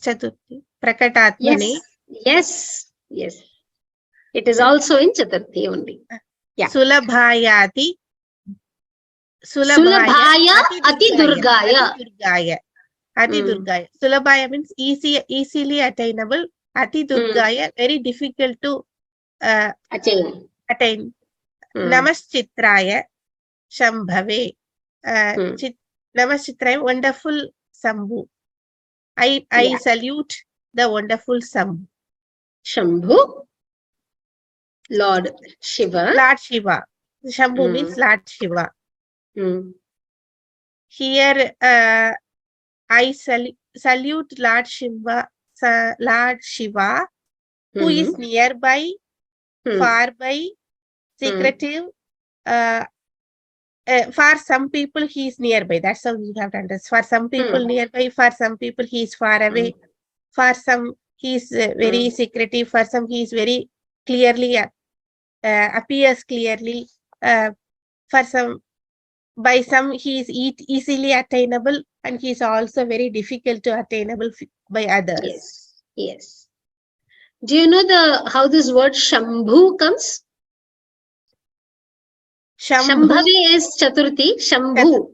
Chaturthi. Prakatatmane. Yes. It is also in Chaturthi only. Yeah. Sulabhayati. Sulabhaya ati durgaya. Ati durgaya. Sulabhaya means easily attainable. Ati durgaya, very difficult to attain. Namaschitraya shambhave. Namaschitraya, wonderful Sambhu. I salute the wonderful Sambhu. Shambhu, Lord Shiva. Lord Shiva. Shambhu means Lord Shiva. Here I salute Lord Shiva, who is nearby, far by, secretive. For some people he is nearby. That's how you have to understand. For some people nearby, for some people he is far away. For some he is very secretive. For some he is very clearly appears clearly. For some, by some he is easily attainable, and he is also very difficult to attainable by others. Yes. Do you know how this word Shambhu comes? Shambhavi is Chaturthi, Shambhu.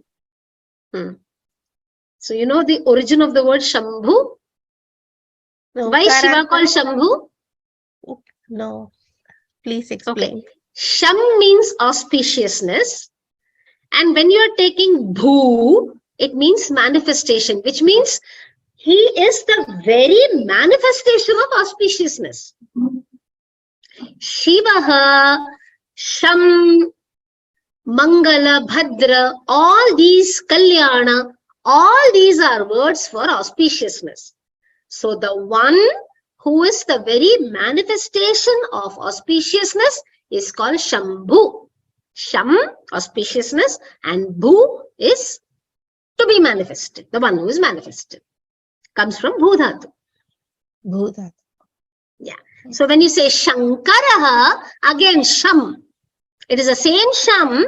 So you know the origin of the word Shambhu? Why is Shiva called Shambhu? No, please explain. Okay. Sham means auspiciousness, and when you are taking Bhu, it means manifestation, which means he is the very manifestation of auspiciousness. Shivaha, Sham, Mangala, Bhadra, all these Kalyana, all these are words for auspiciousness. So the one who is the very manifestation of auspiciousness is called Shambhu. Sham, auspiciousness, and Bhu is to be manifested, the one who is manifested. Comes from Bhudhatu. Bhudhatu. Yeah. So when you say Shankaraha, again Sham. It is the same Sham.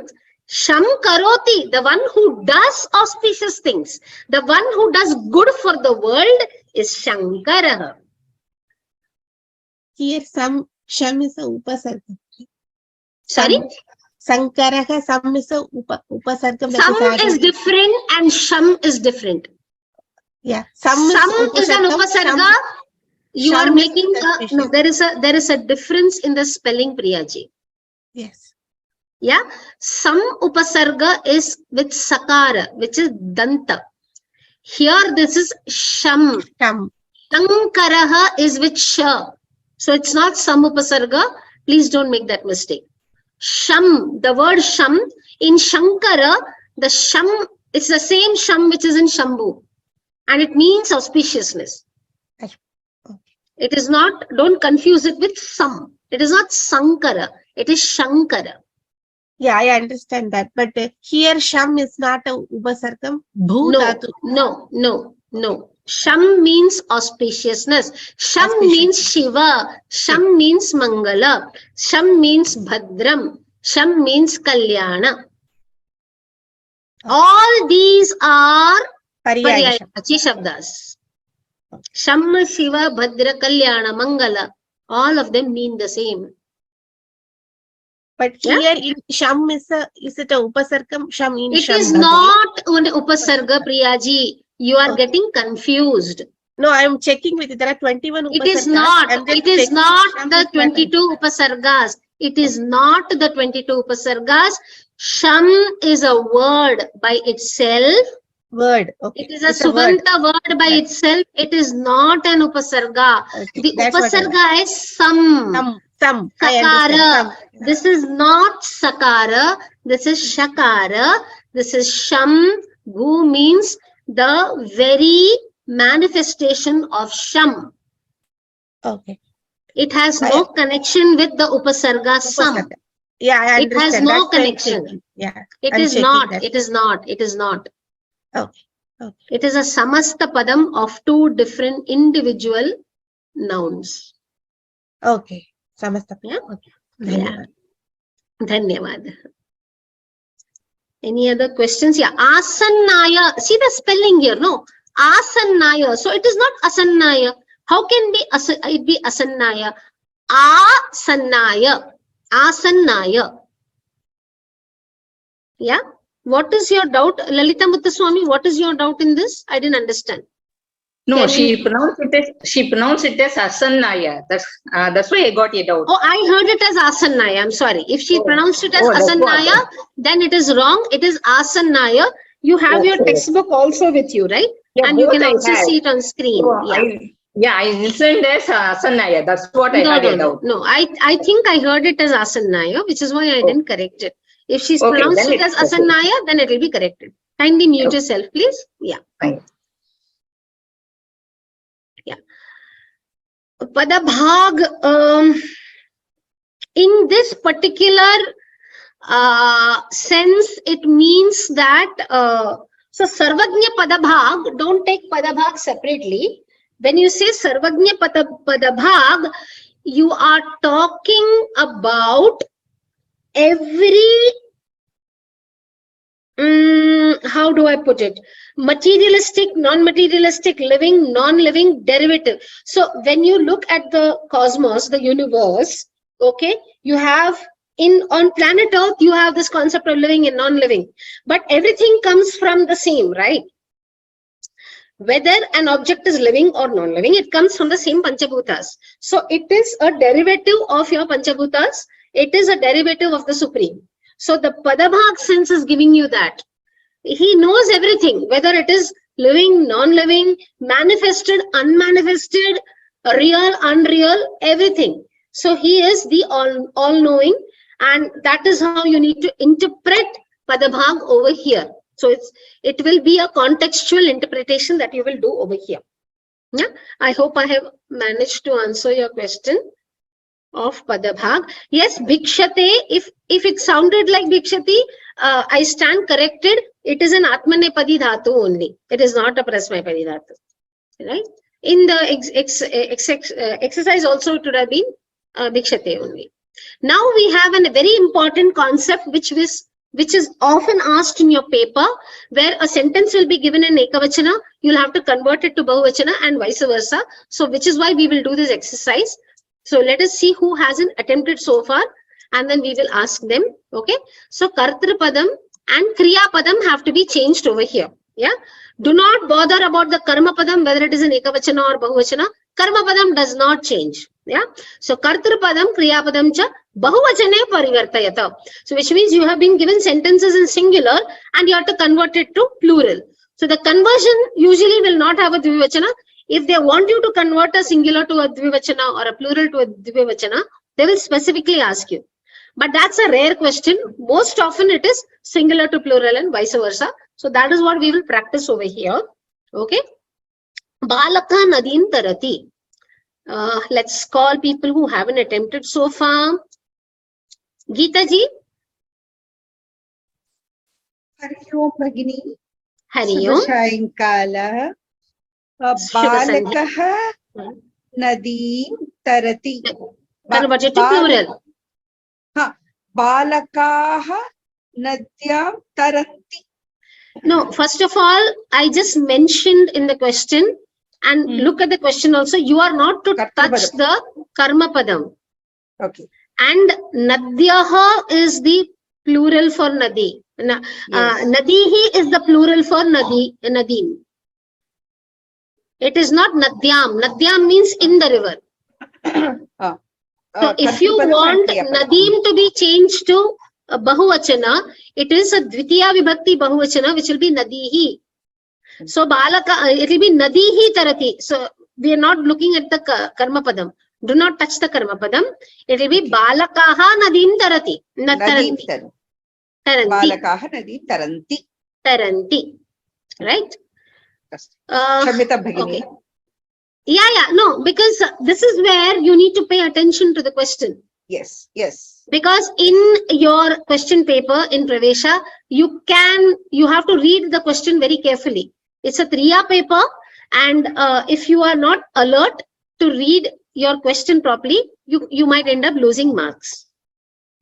Sham Karoti, the one who does auspicious things, the one who does good for the world is Shankaraha. Here some Sham is a upasarga. Sorry? Sankaraha, some is a upasarga. Some is different and Sham is different. Yeah. Some is an upasarga. You are making a, no, there is a difference in the spelling, Priyaji. Yes. Yeah, some upasarga is with sakara, which is danta. Here this is sham. Shankaraha is with sha. So it's not some upasarga. Please don't make that mistake. Sham, the word sham, in Shankara, the sham, it's the same sham which is in Shambhu. And it means auspiciousness. It is not, don't confuse it with sam. It is not Sankara, it is Shankara. Yeah, I understand that. But here Sham is not a upasargam. No. Sham means auspiciousness. Sham means Shiva. Sham means Mangala. Sham means Bhadram. Sham means Kalyana. All these are Paryayachi Shabdas. Sham, Shiva, Bhadra, Kalyana, Mangala. All of them mean the same. But here in Sham is it a upasargam? Sham in It Sham. is not an upasarga, Priyaji. You are getting confused. No, I am checking with you. There are 21 upasargas. It is not. It is not the 22 upasargas. It is not the 22 upasargas. Sham is a word by itself. Word. Okay. It is a Suganta word by itself. It is not an upasarga. Okay. The upasarga is sam. Sakara. This is not sakara. This is shakara. This is sham. Gu means the very manifestation of sham. Okay. It has no connection with the upasarga sam. Yeah, I understand. It has no connection. Yeah. It is not. It is not. It is not. Okay. Okay. It is a samasta padam of two different individual nouns. Okay. Samasta. Yeah. Okay. Yeah. Dhanyavad. Any other questions? Yeah. Asannaya. See the spelling here, no? Asannaya. So it is not asannaya. How can it be asannaya? Asannaya. Asannaya. Yeah. What is your doubt? Lalita Muttaswamy, what is your doubt in this? I didn't understand. No, she pronounced it as Asannaya. That's why I got it out. Oh, I heard it as Asannaya. I'm sorry. If she pronounced it as Asannaya, then it is wrong. It is Asannaya. You have your textbook also with you, right? Yeah, and you can also see it on screen. I listened as Asannaya. That's what I heard it out. No, I think I heard it as Asannaya, which is why I didn't correct it. If she's pronounced it as Asannaya, then it will be corrected. Kindly mute yourself, please. Yeah. Fine. Yeah. Padabhag, in this particular sense, it means that so Sarvagnya Padabhag, don't take Padabhag separately. When you say Sarvagnya Padabhag, you are talking about every how do I put it? Materialistic, non-materialistic, living, non-living, derivative. So when you look at the cosmos, the universe, okay, you have on planet Earth, you have this concept of living and non-living, but everything comes from the same, right? Whether an object is living or non-living, it comes from the same Panchabhutas. So it is a derivative of your Panchabhutas. It is a derivative of the Supreme. So the Padabhag sense is giving you that. He knows everything, whether it is living, non-living, manifested, unmanifested, real, unreal, everything. So he is the all-knowing, and that is how you need to interpret Padabhag over here. So it will be a contextual interpretation that you will do over here. Yeah, I hope I have managed to answer your question of Padabhag. Yes, Bhikshate, if it sounded like Bhikshati, I stand corrected. It is an Atmanepadi Dhatu only. It is not a Prasmapadi Dhatu. Right? In the exercise also it would have been bhikshate only. Now we have a very important concept which is often asked in your paper, where a sentence will be given in ekavachana, you'll have to convert it to bahuvachana and vice versa. So which is why we will do this exercise. So let us see who hasn't attempted so far, and then we will ask them. Okay, so kartrupadam and kriya padam have to be changed over here. Yeah, do not bother about the karma padam, whether it is in ekavachana or bahuvachana. Karma padam does not change. Yeah, so kartrupadam kriya padam cha bahuvachane parivartayata. So which means you have been given sentences in singular and you have to convert it to plural. So the conversion usually will not have a dvivachana. If they want you to convert a singular to a dvivachana or a plural to a dvivachana, they will specifically ask you. But that's a rare question. Most often it is singular to plural and vice versa. So that is what we will practice over here. Okay. Balaka nadim tarati. Let's call people who haven't attempted so far. Geeta ji. Hari Om Bhagini. Hari Om. Sayankalah. Balakah nadim tarati. Converted to plural. Balakaha nadyam taranti. No, first of all, I just mentioned in the question, and look at the question also, you are not to touch the karma padam. Okay. And nadyaha is the plural for nadi. Nadihi is the plural for nadim. It is not nadyam. Nadyam means in the river. So if you want nadim to be changed to bahuvachana, it is a dvitiya vibhakti bahuvachana, which will be nadihi. So balaka, it will be nadihi tarati. So we are not looking at the karma padam. Do not touch the karma padam. It will be balakaha nadim tarati. Taranti. Balakaha nadim taranti. Taranti. Right? Shamita Bhagini. Okay. Yeah, no, because this is where you need to pay attention to the question. Yes, yes. Because in your question paper in Pravesha, you have to read the question very carefully. It's a 3-year paper, and if you are not alert to read your question properly, you might end up losing marks.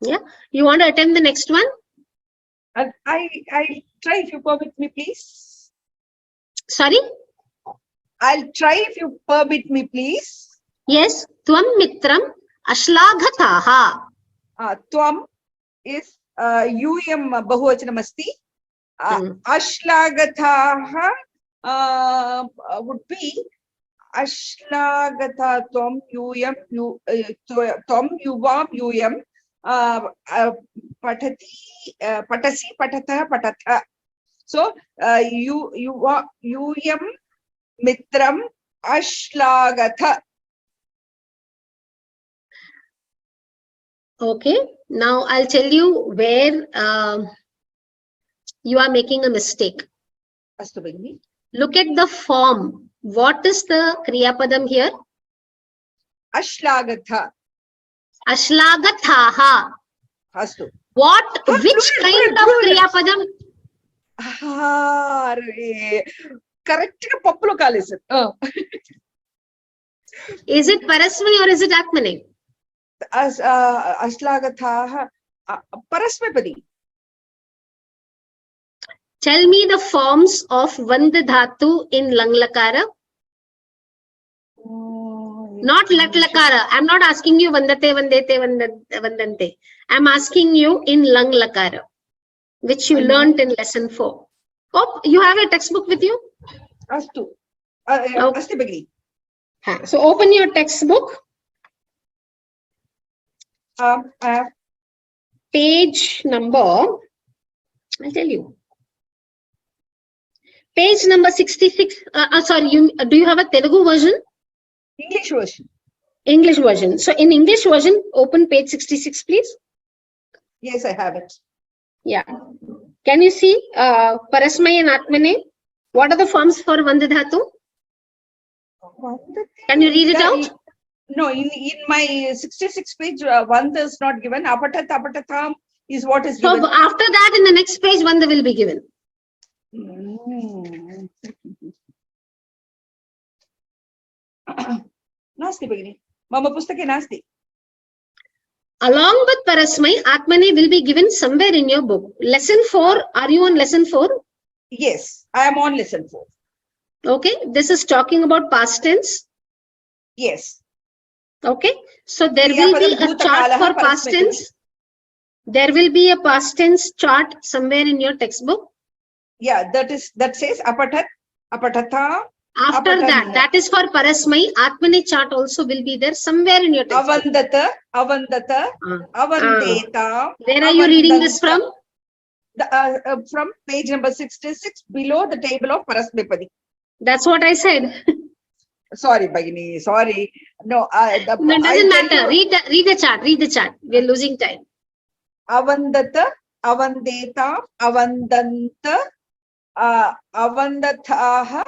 Yeah, you want to attempt the next one? I try, if you permit me, please. Sorry? I'll try if you permit me, please. Yes. Tvam mitram ashlaghataha. Tvam is bahuvachanam asti. Ashlagataha would be ashlagatha tvam yuyam tvam yuvam yuyam patasi patata patata. So yuyam mitram ashlagatha. Okay, now I'll tell you where you are making a mistake. Look at the form. What is the kriya padam here? Ashlagatha. Ashlagathaha. Astu. Which kind of kriya padam? Correct. Popular kalis. Is it parasmay or is it atmane? Ashlagathaha parasmapadi. Tell me the forms of Vand Dhatu in Lang Lakara. Not Lat Lakara. I'm not asking you Vandate, Vandete, Vandante. I'm asking you in Lang Lakara, which you learnt in lesson 4. Oh, you have a textbook with you? Astu. Asti Bagni. So open your textbook. Page number, I'll tell you. Page number 66. Sorry, do you have a Telugu version? English version. English version. So in English version, open page 66, please. Yes, I have it. Yeah. Can you see Parasmay and Atmane? What are the forms for Vandadhatu? Can you read it out? No, in my 66 page, Vanda is not given. Apatat, apatatam is what is given. So after that, in the next page, Vanda will be given. नास्ति भगिनि, मम पुस्तके नास्ति. Along with Parasmai, Atmane will be given somewhere in your book. Lesson 4, are you on lesson 4? Yes, I am on lesson 4. Okay, this is talking about past tense. Yes. Okay, so there will be a chart for past tense. There will be a past tense chart somewhere in your textbook. Yeah, that says apatat, apatata. After that is for Parasmai. Atmane chart also will be there somewhere in your textbook. Avandata, avandeta. Where are you reading this from? From page number 66 below the table of Parasmipadi. That's what I said. Sorry, Bhagini, sorry. No, it doesn't matter. Read the chart. Read the chart. We're losing time. Avandata, avandeta, avandanta, avandataha,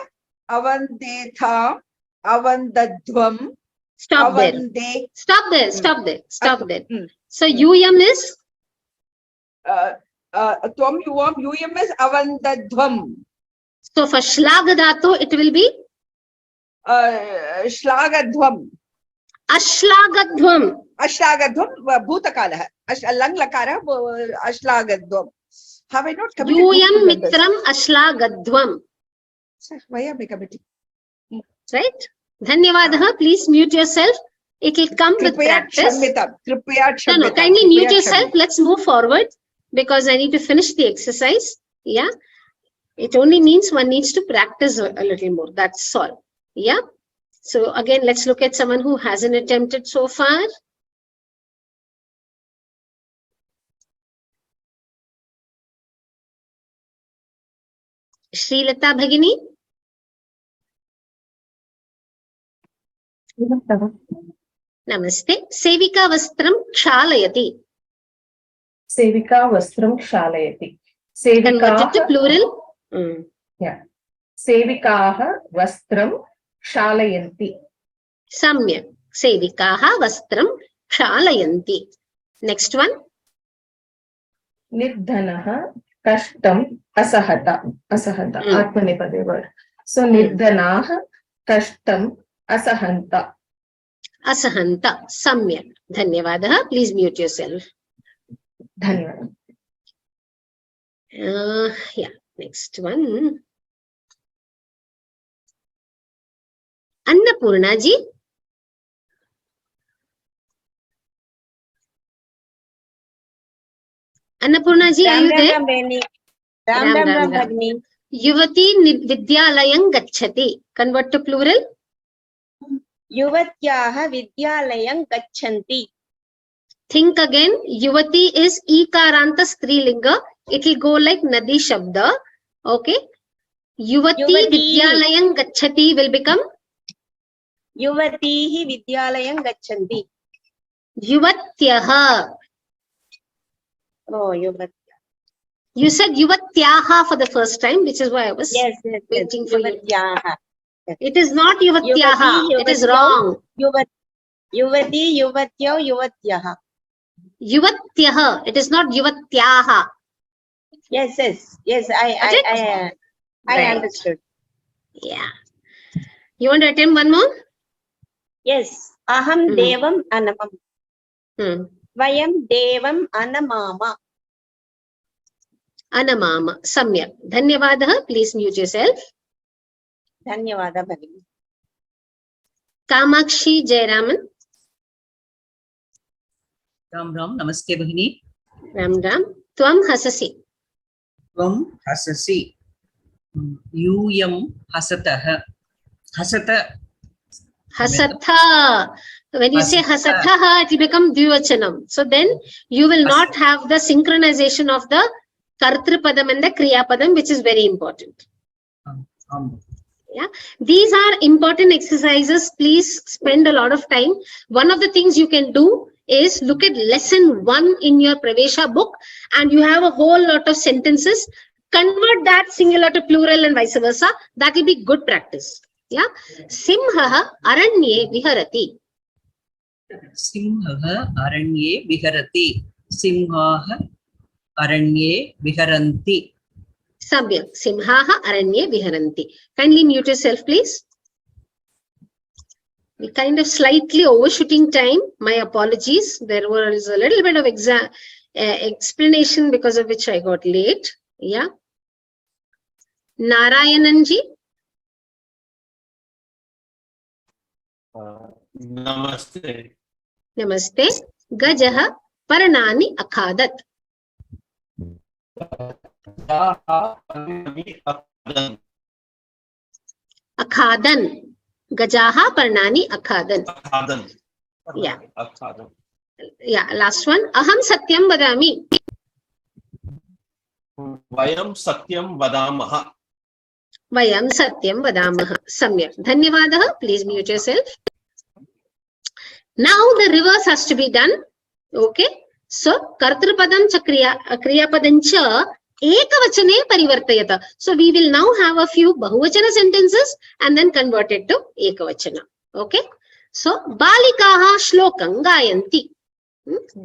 avandeta, avandadvam. Stop there. Stop there. So UM is? Tvam yuvam, UM is avandadvam. So for Shlaga Dhatu, it will be? Shlagadvam. Ashlagadvam. Ashlagadvam, bhutakalaha. Lang lakara, ashlagadvam. Have I not committed? UM Mitram Ashlagadvam. Why am I committing? Right? Dhanyavadaha. Please mute yourself. It will come with practice. No, kindly mute yourself. Let's move forward because I need to finish the exercise. Yeah. It only means one needs to practice a little more. That's all. Yeah. So again, let's look at someone who hasn't attempted so far. Srilata Bhagini. Namaste. Sevika Vastram Kshalayati. Sevika Vastram Kshalayati. Converted to plural. Yeah. Sevikaha Vastram Ksalayanti. Samyak. Sevikaha Vastram Ksalayanti. Next one. Nirdhanaha Kashtam Asahata. Asahata. Atmanipade word. So Nirdhanaha Kashtam Asahanta. Asahanta. Samyak. Dhanyavadaha. Please mute yourself. Dhanyavad. Yeah. Next one. Annapurna ji. Annapurna ji, are you there? Ram. Yuvati Vidyalayam Gacchati. Convert to plural. Yuvatyaha Vidyalayam Gacchanti. Think again. Yuvati is Ikaranta Strilinga. It will go like Nadi Shabda. Okay. Yuvati Vidyalayam Gacchati will become Yuvatihi Vidyalayam Gacchanti. Yuvatyaha. Oh, Yuvatyaha. You said Yuvatyaha for the first time, which is why I was waiting for Yuvatyaha. you. It is not Yuvatyaha. It is wrong. Yuvati, Yuvatyo, Yuvatyaha. Yuvatyaha. It is not Yuvatyaha. Yes. I understood. Yeah. You want to attempt one more? Yes. Aham Devam Anamam. Vayam Devam Anamama. Anamama. Samyak. Dhanyavadaha. Please mute yourself. Dhanyavada Bhagini. Kamakshi Jayaraman. Ram Ram. Namaste Bhagini. Ram Ram. Tvam Hasasi. Tvam Hasasi. Yuyam Hasataha. Hasata. Hasatha. When you say hasatha, it will become dvivachanam. So then you will not have the synchronization of the kartrupadam and the kriyapadam, which is very important. Yeah, these are important exercises. Please spend a lot of time. One of the things you can do is look at lesson 1 in your Pravesha book, and you have a whole lot of sentences. Convert that singular to plural and vice versa. That will be good practice. Yeah. Simhaha aranye viharati. Simhaha aranye viharati. Simhaha aranye viharanti. Sabyak. Simhaha aranye viharanti. Kindly mute yourself, please. We kind of slightly overshooting time. My apologies. There was a little bit of explanation because of which I got late. Yeah. Narayananji. Namaste. Namaste. Gajaha Paranani Akhadat. Akhadan. Gajaha Parnani Akhadan. Yeah. Yeah. Last one. Aham Satyam Vadami. Vyam Satyam Vadamaha. Vyam Satyam Vadamaha. Samyak. Dhanyavadaha. Please mute yourself. Now the reverse has to be done. Okay. So Kartrupadam cha Kriyapadam cha Ekavachane Parivartayata. So we will now have a few Bahuvachana sentences and then convert it to Ekavachana. Okay. So Balikaha Shlokam Gayanti.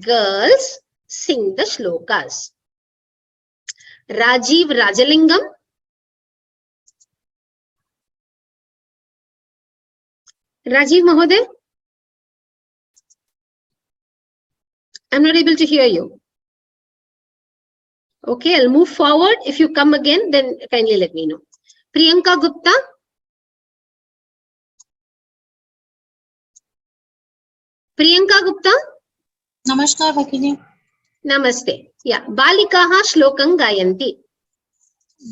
Girls sing the shlokas. Rajiv Rajalingam. Rajiv Mahoday. I'm not able to hear you. Okay, I'll move forward. If you come again, then kindly let me know. Priyanka Gupta. Priyanka Gupta. Namaskar, Bhagini. Namaste. Yeah. Balikaha Shlokam Gayanti.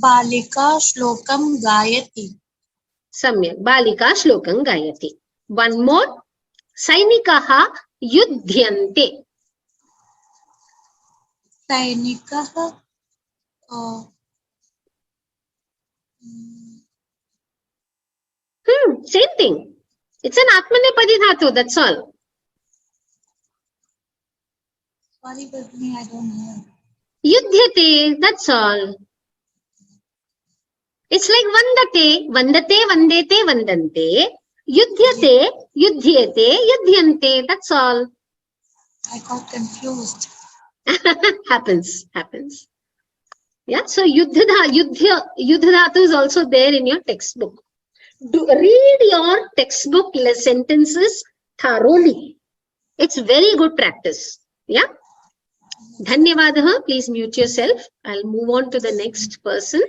Balika Shlokam Gayati. Samyak. Balika Shlokam Gayati. One more. Sainikaha Yudhyante. Sainikaha. Same thing. It's an Atmanepadi dhatu, that's all. Sorry, Bhagini, I don't know. Yudhyate, that's all. It's like vandate, vandate, vandete, vandante. Yudhyate, yudhyate, yudhyante, that's all. I got confused. Happens. Yeah, so yudhya dhatu is also there in your textbook. Read your textbook sentences thoroughly. It's very good practice. Yeah. Dhanyavadaha. Please mute yourself. I'll move on to the next person.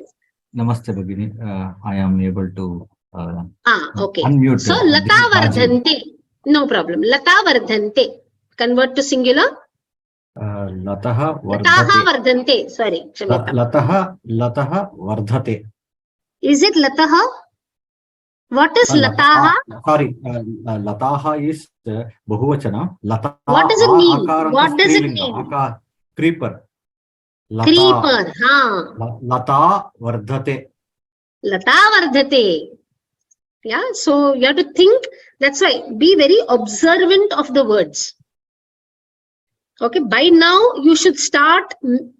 Namaste, Bhagini. I am able to okay. unmute. So Lata Vardhante. No problem. Lata Vardhante. Convert to singular. Lataha Vardhante. Sorry. Lataha Vardhate. Is it Lataha? What is Lataha? Sorry, Lataha is Bahuvachana. Lata. What does it mean? What does it mean? Creeper. Lata. Creeper. Lata Vardhate. Lata Vardhate. Yeah, so you have to think. That's why be very observant of the words. Okay, by now you should start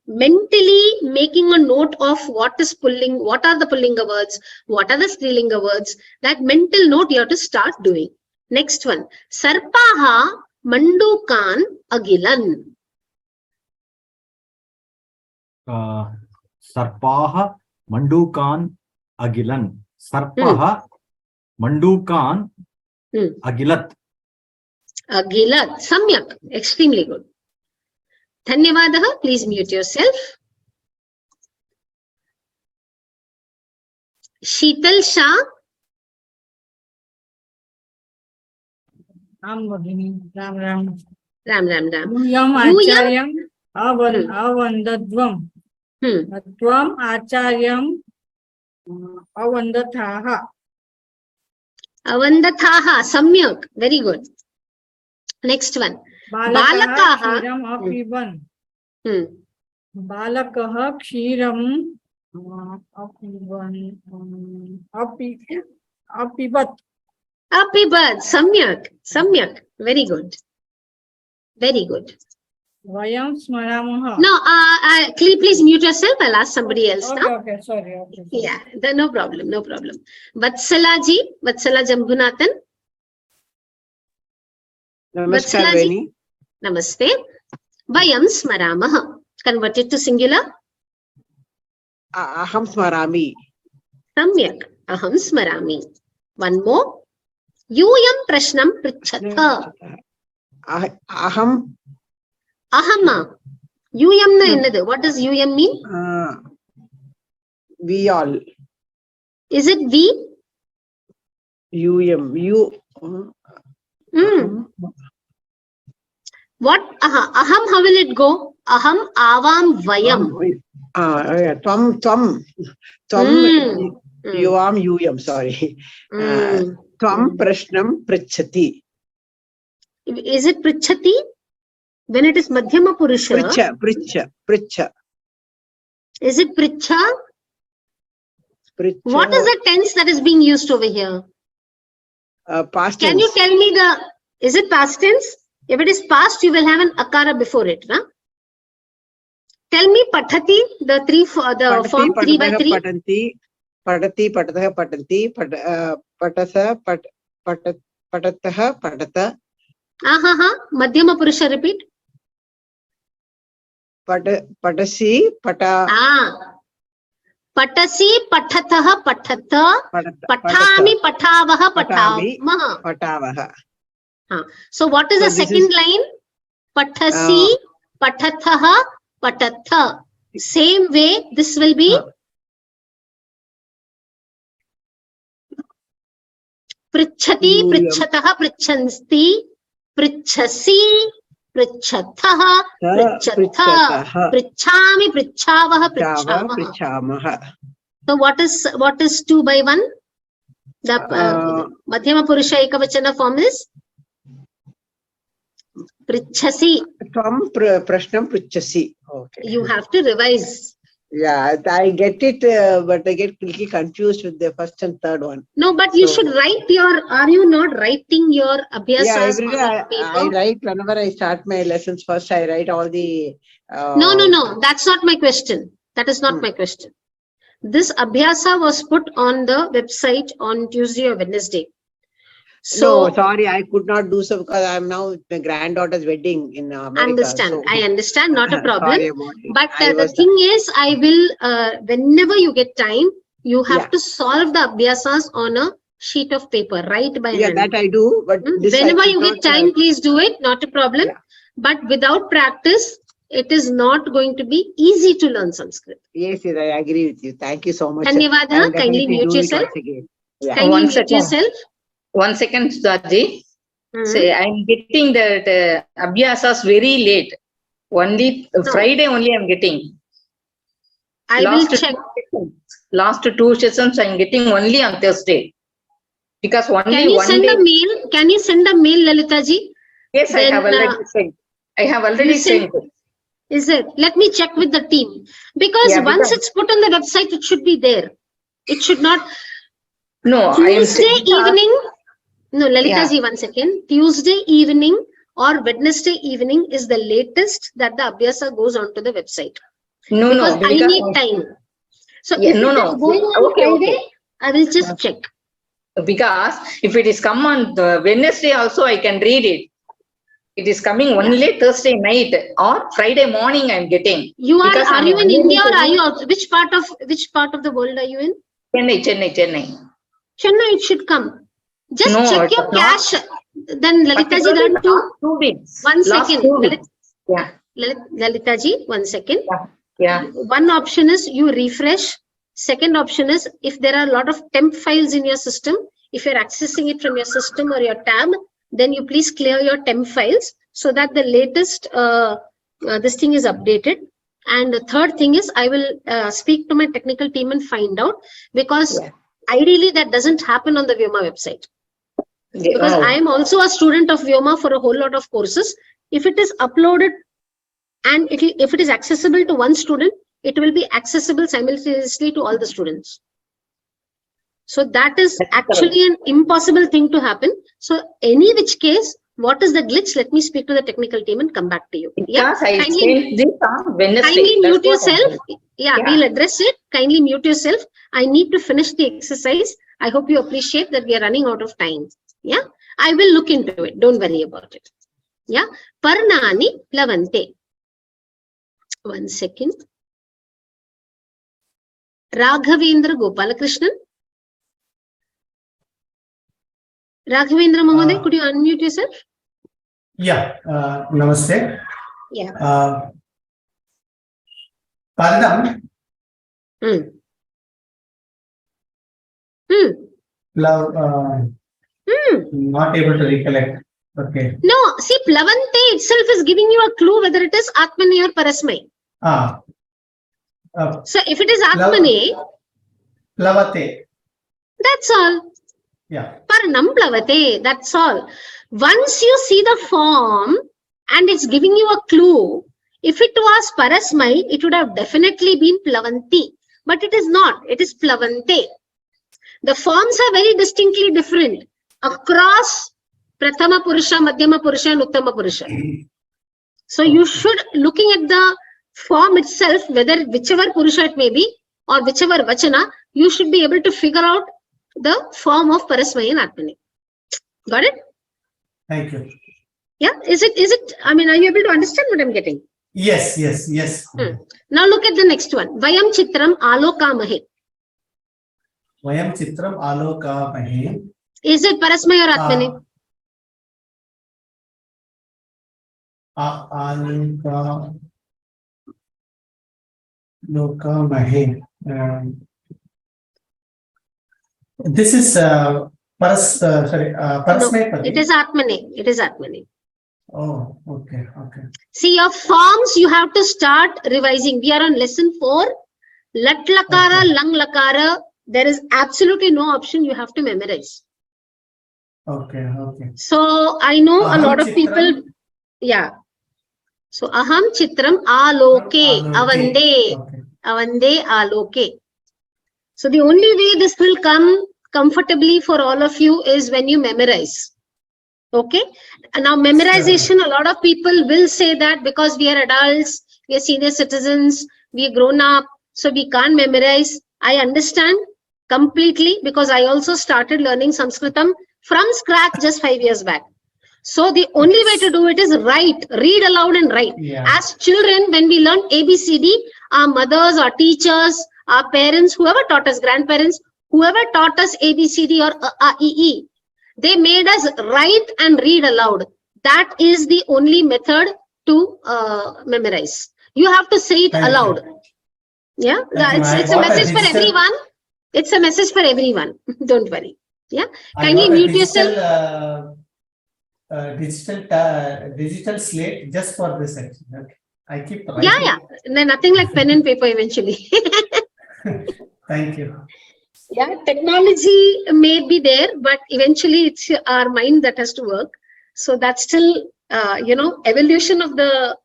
mentally making a note of what are the Pullinga words, what are the Strilinga words. That mental note you have to start doing. Next one. Sarpaha Mandukan Agilan. Sarpaha Mandukan Agilan. Sarpaha Mandukan Agilat. Agilat. Samyak. Extremely good. Dhanyavadaha. Please mute yourself. Sheetal Shah. Ram Bhagini. Ram. Ram. Yam Acharyam Avandadvam. Tvam Acharyam Avandathaha. Avandathaha. Samyak. Very good. Next one. Balakaha Kshiram Apiban. Balakaha Kshiram Apibat. Apibat. Samyak. Very good. Vayam Smaramaha. No, please mute yourself. I'll ask somebody else now. Okay, sorry. Yeah, no problem. Vatsala Jambunathan. Namaskar, Veni. Namaste. Vayam Smaramaha. Converted to singular. Aham Smarami. Samyak. Aham Smarami. One more. Yuyam prashnam prichatha. Aham. Ahama. Yuyam na ennadu. What does yuyam mean? We all. Is it we? You. What? Aham, how will it go? Aham, avam, vayam. Tvam. Yuam, yuyam, sorry. Tvam prashnam prichati. Is it prichati? When it is madhyama purusha. Pricha. Is it pricha? What is the tense that is being used over here? Past tense. Can you tell me is it past tense? If it is past, you will have an akara before it. Huh? Tell me pathati, the form 3 by 3. Padati, patataha, patanti, patasa, patataha, patata. Madhyama purusha, repeat. Patasi, pata. Patasi, patataha, patata. Pathami, patavaha, patavaha. So what is the second line? Pathasi, patataha, patatha. Same way, this will be prichati, prichataha, prichansti, prichasi, prichathaha, prichatha, prichami, prichavaha, prichamaha. So what is 2 by 1? The madhyama purusha ekavachana form is prichasi. Tvam prashnam prichasi. Okay. You have to revise. Yeah, I get it, but I get little confused with the first and third one. No, but you should write are you not writing your abhyasas? Yeah, every day I write whenever I start my lessons. First, I write all the. No. That's not my question. That is not my question. This abhyasa was put on the website on Tuesday or Wednesday. So, no, sorry, I could not do so because I am now at my granddaughter's wedding in America. I understand, not a problem. Sorry about it. But the thing is, I will, whenever you get time, you have to solve the abhyasas on a sheet of paper, write by hand. Yeah, that I do. But whenever you get time, please do it, not a problem. Yeah. But without practice, it is not going to be easy to learn Sanskrit. Yes, I agree with you. Thank you so much. Dhanyavada. Kindly mute yourself. Kindly mute yourself. 1 second, Sudhaji. Say, I'm getting the abhyasas very late. Only Friday only I'm getting. I will check. Last 2 sessions I'm getting only on Thursday. Because only Can you send a mail? Can you send a mail, Lalita ji? Yes, then, I have already sent. Is it? Let me check with the team. Because once it's put on the website, it should be there. It should not. No, Tuesday evening. No, Lalita ji, 1 second. Tuesday evening or Wednesday evening is the latest that the abhyasa goes onto the website. Because I need time. So if it is going on Friday, I will just check. Because if it is come on the Wednesday also, I can read it. It is coming only Thursday night or Friday morning. I'm getting. Are you in India or are you out? Which part of the world are you in? Chennai. Chennai, it should come. Just check your cache. Then Lalita ji, there are 2 weeks. 1 second. Lalita ji, 1 second. Yeah. One option is you refresh. Second option is if there are a lot of temp files in your system, if you're accessing it from your system or your tab, then you please clear your temp files so that the latest this thing is updated. And the third thing is I will speak to my technical team and find out, because ideally that doesn't happen on the Vyoma website. Because I am also a student of Vyoma for a whole lot of courses. If it is uploaded and if it is accessible to one student, it will be accessible simultaneously to all the students. So that is actually an impossible thing to happen. So any which case, what is the glitch? Let me speak to the technical team and come back to you. Kindly mute yourself. We'll address it. Kindly mute yourself. I need to finish the exercise. I hope you appreciate that we are running out of time. Yeah, I will look into it. Don't worry about it. Yeah, Parnani Plavante. 1 second. Raghavendra Gopalakrishnan. Raghavendra Mahoday, could you unmute yourself? Yeah, namaste. Yeah. Paradam. Love, not able to recollect. Okay. No, see, Plavante itself is giving you a clue whether it is Atmani or Parasmai. So if it is Atmani, Plavate. That's all. Yeah. Paranam Plavate, that's all. Once you see the form and it's giving you a clue, if it was Parasmai, it would have definitely been Plavanti. But it is not. It is Plavante. The forms are very distinctly different across Prathama Purusha, Madhyama Purusha and Uttama Purusha. So you should, looking at the form itself, whether whichever Purusha it may be or whichever Vachana, you should be able to figure out the form of Parasmai and Atmani. Got it? Thank you. Yeah, is it, I mean, are you able to understand what I'm getting? Yes. Now look at the next one. Vayam Chitram Alokamahe. Vayam Chitram Alokamahe. Is it Parasmai or Atmani? Alokamahe. This is Parasmai. No, it is Atmani. It is Atmani. Oh, okay. See, your forms you have to start revising. We are on lesson 4. Lat Lakara, Lang Lakara. There is absolutely no option. You have to memorize. Okay. So I know a lot of people. Yeah. So Aham Chitram Aloke. Avande. Avande Aloke. So the only way this will come comfortably for all of you is when you memorize. Okay. And now memorization, a lot of people will say that because we are adults, we are senior citizens, we are grown up, so we can't memorize. I understand completely because I also started learning Sanskritam from scratch just 5 years back. So the only way to do it is write, read aloud and write. Yeah. As children, when we learn ABCD, our mothers, our teachers, our parents, whoever taught us, grandparents, whoever taught us ABCD or AEE, they made us write and read aloud. That is the only method to memorize. You have to say it aloud. Yeah, it's a message for everyone. It's a message for everyone. Don't worry. Yeah, kindly mute yourself. Digital slate just for this section. Okay. I keep writing. Yeah. Nothing like pen and paper eventually. Thank you. Yeah, technology may be there, but eventually it's our mind that has to work. So that's still, evolution of the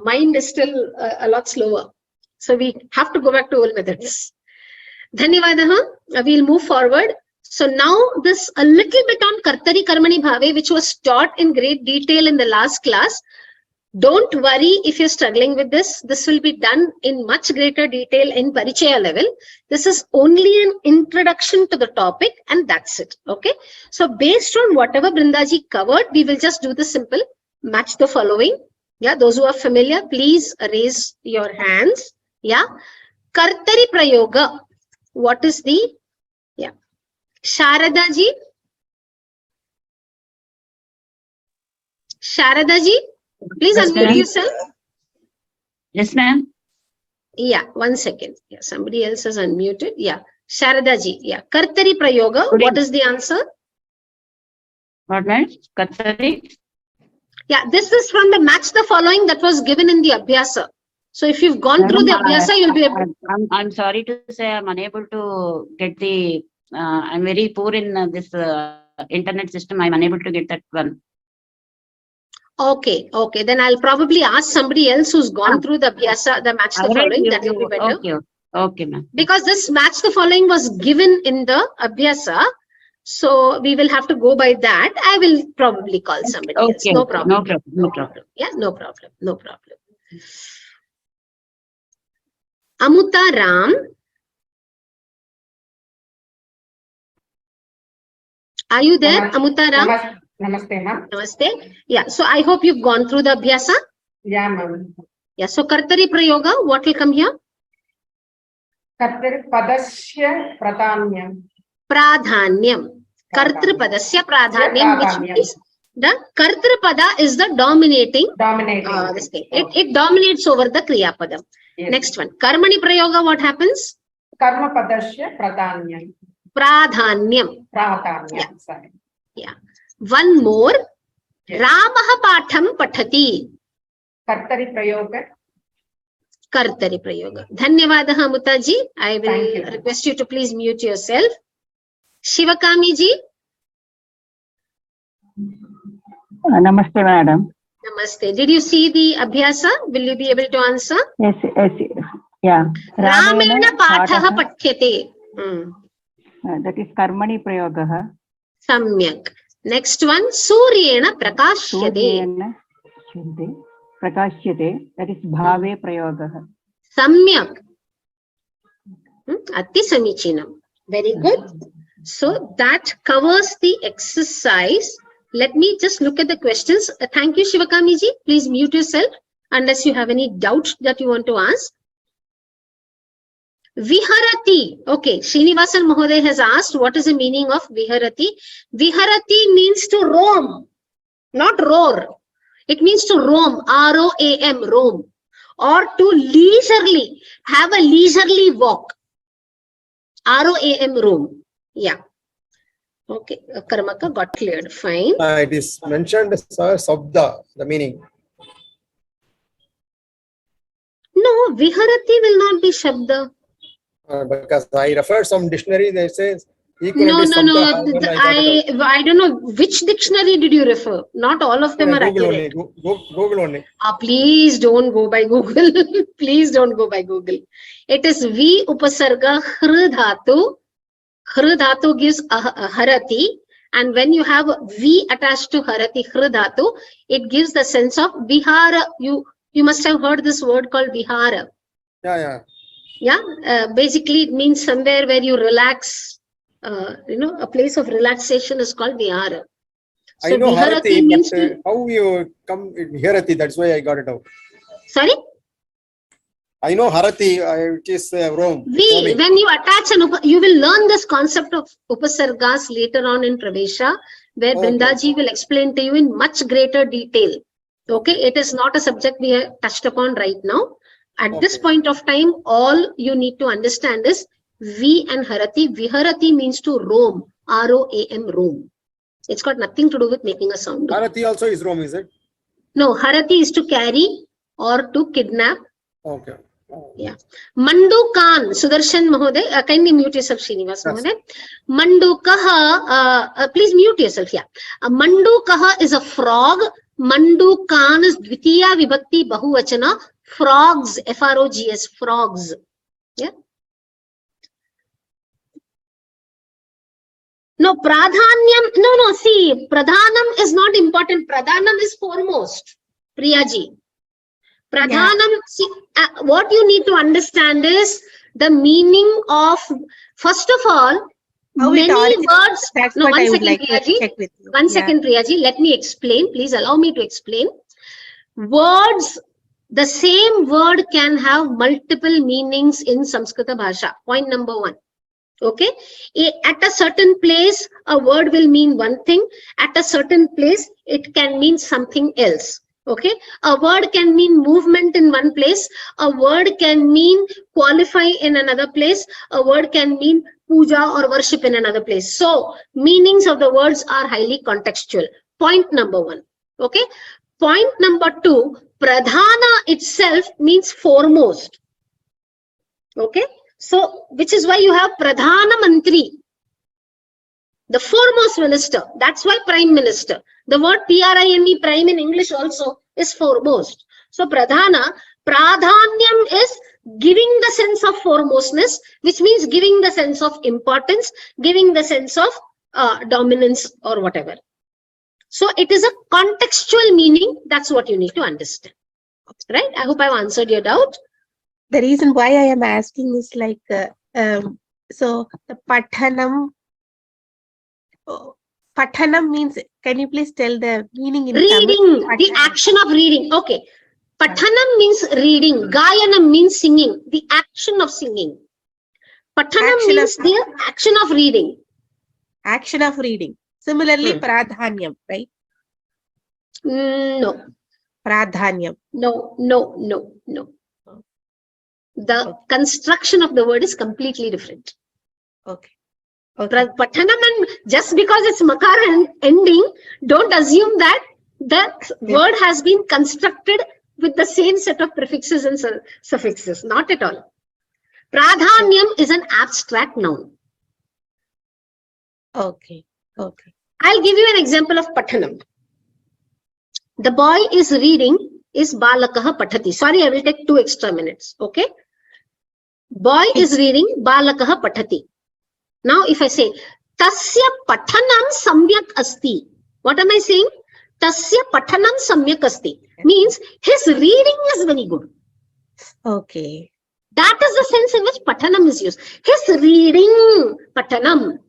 mind is still a lot slower. So we have to go back to old methods. Dhanyavadaha. We'll move forward. So now this a little bit on Kartari Karmani Bhave, which was taught in great detail in the last class. Don't worry if you're struggling with this. This will be done in much greater detail in Parichaya level. This is only an introduction to the topic and that's it. Okay. So based on whatever Brindaji covered, we will just do the simple match the following. Yeah. Those who are familiar, please raise your hands. Yeah. Kartari Prayoga. What is the, yeah. Sharadaji. Sharadaji. Please unmute yourself. Yes, ma'am. Yeah, 1 second. Yeah, somebody else has unmuted. Yeah, Sharadaji. Yeah, Kartari Prayoga. What is the answer? What, ma'am? Kartari? Yeah, this is from the match the following that was given in the Abhyasa. So if you've gone through the Abhyasa, you'll be able. I'm sorry to say I'm unable to get the. I'm very poor in this internet system. I'm unable to get that one. Okay. Then I'll probably ask somebody else who's gone through the Abhyasa, the match the following. That will be better. Okay, ma'am. Because this match the following was given in the Abhyasa. So we will have to go by that. I will probably call somebody else. No problem. No problem. Yeah, no problem. Amuta Ram. Are you there, Amuta Ram? Namaste, ma'am. Namaste. Yeah, so I hope you've gone through the Abhyasa. Yeah, ma'am. Yeah, so Kartari Prayoga, what will come here? Kartari Padasya Pradhanyam. Pradhanyam. Kartrupadasya pradhanyam, which means the Kartrupada is the dominating this thing. It dominates over the Kriya Padam. Yes. Next one. Karmani Prayoga, what happens? Karma padasya pradhanyam. Pradhanyam. Pradhanyam. Sorry. Yeah. One more. Yes. Ramaha patham pathati. Kartari prayoga. Kartari Prayoga. Dhanyavadaha Mutaji. I will request you to please mute yourself. Shivakami ji. Namaste, madam. Namaste. Did you see the Abhyasa? Will you be able to answer? Yes, yeah. Ramena pathaha pathyate. That is karmani prayogaha. Samyak. Next one, Suryena prakashyate. Suryena prakashyate. That is bhave prayogaha. Samyak. Atti samichinam. Very good. So that covers the exercise. Let me just look at the questions. Thank you, Shivakami ji. Please mute yourself unless you have any doubt that you want to ask. Viharati. Okay, Srinivasan Mahoday has asked what is the meaning of Viharati. Viharati means to roam, not roar. It means to roam, R-O-A-M, roam, or to leisurely, have a leisurely walk, R-O-A-M, roam. Yeah. Okay, Karmaka got cleared. Fine. It is mentioned as Sabda, the meaning. No, Viharati will not be Shabda. Because I referred some dictionary, they say No. I don't know which dictionary did you refer. Not all of them are accurate. Google only. Please don't go by Google. Please don't go by Google. It is V upasarga hr dhatu. Hr dhatu gives harati, and when you have V attached to harati, hr dhatu, it gives the sense of vihara. You must have heard this word called vihara. Yeah. Basically, it means somewhere where you relax. A place of relaxation is called vihara. So I know viharati means but how you come in viharati? That's why I got it out. Sorry. I know harati, which is Rome. When you attach you will learn this concept of upasargas later on in Pravesha, where Brindaji will explain to you in much greater detail. Okay, it is not a subject we have touched upon right now. At this point of time, all you need to understand is V and harati. Viharati means to roam, R-O-A-M, roam. It's got nothing to do with making a sound. Harati also is Rome, is it? No, harati is to carry or to kidnap. Okay. Yeah. Mandukan, Sudarshan Mahoday, kindly mute yourself, Srinivas Mahoday. Mandukaha, please mute yourself, yeah. Mandukaha is a frog. Mandukan is Dvitiya Vibhakti Bahuvachana. Frogs, F-R-O-G-S, frogs. Yeah. No, pradhanyam, no, see, pradhanam is not important. Pradhanam is foremost, Priyaji. Pradhanam, see, what you need to understand is the meaning of, first of all, many words. No, 1 second, Priyaji. 1 second, Priyaji. Let me explain. Please allow me to explain. Words, the same word can have multiple meanings in Samskrita Bhasha. Point number 1. Okay. At a certain place, a word will mean one thing. At a certain place, it can mean something else. Okay. A word can mean movement in one place. A word can mean qualify in another place. A word can mean puja or worship in another place. So, meanings of the words are highly contextual. Point number 1. Okay. Point number 2, pradhana itself means foremost. Okay. So, which is why you have Pradhana Mantri, the foremost minister. That's why Prime Minister. The word P-R-I-M-E, prime in English also is foremost. So, Pradhana, Pradhanyam is giving the sense of foremostness, which means giving the sense of importance, giving the sense of dominance or whatever. So, it is a contextual meaning. That's what you need to understand. Right? I hope I've answered your doubt. The reason why I am asking is like, so the pathanam means, can you please tell the meaning in reading, the action of reading. Okay. Pathanam means reading. Gayanam means singing, the action of singing. Pathanam means the action of reading. Action of reading. Similarly, pradhanyam, right? No. Pradhanyam. No. The construction of the word is completely different. Okay. Pathanam, and just because it's makara ending, don't assume that the word has been constructed with the same set of prefixes and suffixes. Not at all. Pradhanyam is an abstract noun. Okay. Okay. I'll give you an example of pathanam. The boy is reading is balakaha pathati. Sorry, I will take 2 extra minutes. Okay. Boy is reading balakaha pathati. Now, if I say tasya pathanam samyak asti, what am I saying? Tasya pathanam samyak asti means his reading is very good. Okay. That is the sense in which pathanam is used. His reading, pathanam.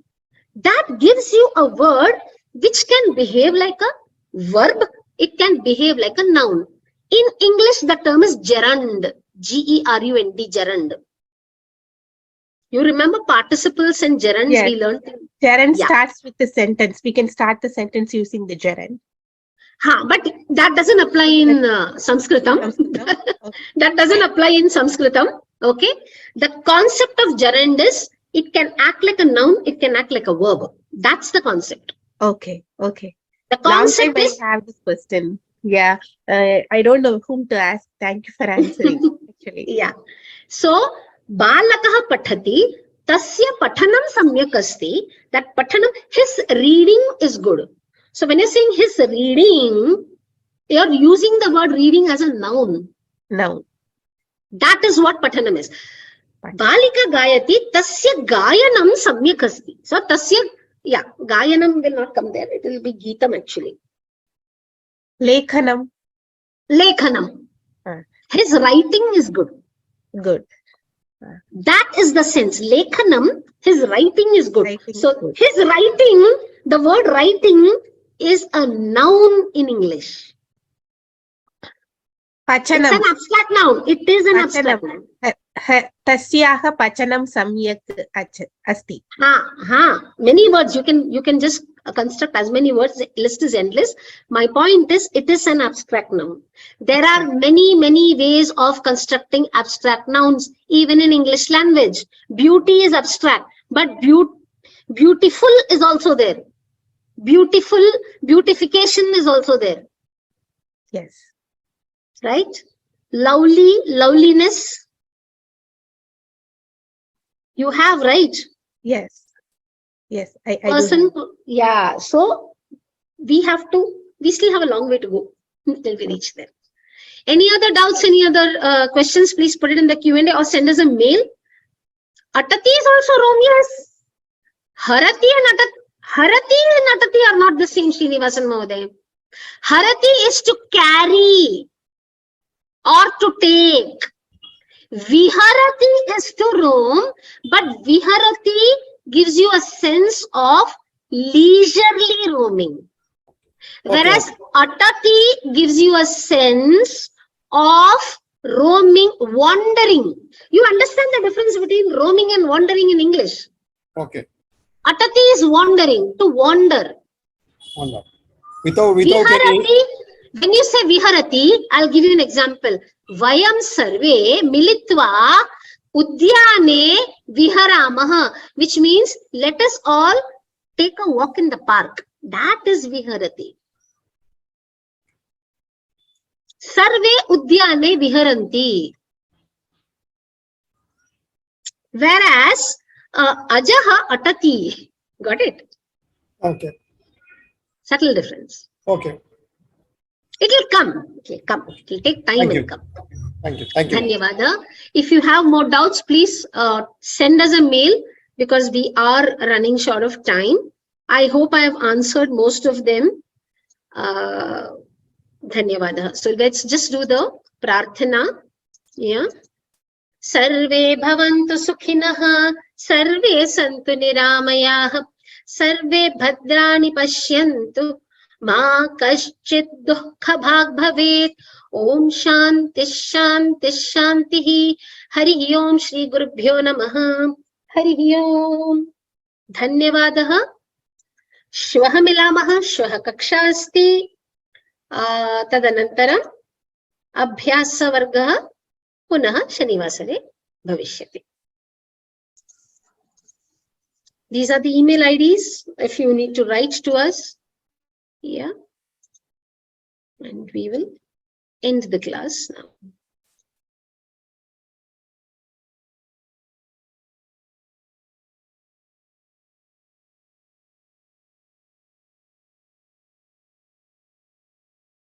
That gives you a word which can behave like a verb. It can behave like a noun. In English, the term is gerund. G-E-R-U-N-D, gerund. You remember participles and gerunds we learned? Gerund starts with the sentence. We can start the sentence using the gerund. But that doesn't apply in Sanskritam. That doesn't apply in Sanskritam. Okay. The concept of gerund is it can act like a noun, it can act like a verb. That's the concept. Okay. Okay. The concept is. I have this question. Yeah. I don't know whom to ask. Thank you for answering. Actually. Yeah. So, balakaha pathati, tasya pathanam samyak asti. That pathanam, his reading is good. So when you're saying his reading, you're using the word reading as a noun. Noun. That is what pathanam is. Balika gayati, tasya gayanam samyak asti. So tasya, gayanam will not come there. It will be geetam actually. Lekhanam. His writing is good. Good. That is the sense. Lekhanam, his writing is good. His writing, the word writing is a noun in English. Pachanam. It's an abstract noun. It is an abstract noun. Tasyaha pachanam samyak asti. Many words. You can just construct as many words. The list is endless. My point is, it is an abstract noun. There are many ways of constructing abstract nouns, even in English language. Beauty is abstract, but beautiful is also there. Beautification is also there. Yes. Right? Loveliness. You have, right? Yes. Yes. I Person. Yeah. So we still have a long way to go till we reach there. Any other doubts, any other questions, please put it in the Q&A or send us a mail. Atati is also Romeos. Harati and Atati are not the same, Srinivasan Mahoday. Harati is to carry or to take. Viharati is to roam, but Viharati gives you a sense of leisurely roaming. Whereas Atati gives you a sense of roaming, wandering. You understand the difference between roaming and wandering in English? Okay. Atati is wandering, to wander. Without Viharati, when you say Viharati, I'll give you an example. Vayam sarve militva udyane viharamaha, which means let us all take a walk in the park. That is Viharati. Sarve udyane viharanti. Whereas ajaha atati. Got it? Okay. Subtle difference. Okay. It will come. It will come. It will take time and come. Thank you. Thank you. Dhanyavada. If you have more doubts, please send us a mail because we are running short of time. I hope I have answered most of them. Dhanyavada. So let's just do the prarthana. Yeah. Sarve bhavantu sukhinah, sarve santu niramayah, sarve bhadrani pashyantu, ma kaschit dukkha bhag bhavet. Om shanti shanti shanti. Hari Om Shri Gurubhyo Namaha. Hari Om. Dhanyavadaha. श्वः मिलामः, श्वः कक्षा अस्ति, तदनन्तरम् अभ्यासवर्गः पुनः शनिवासरे भविष्यति. These are the email IDs if you need to write to us. Yeah. And we will end the class now.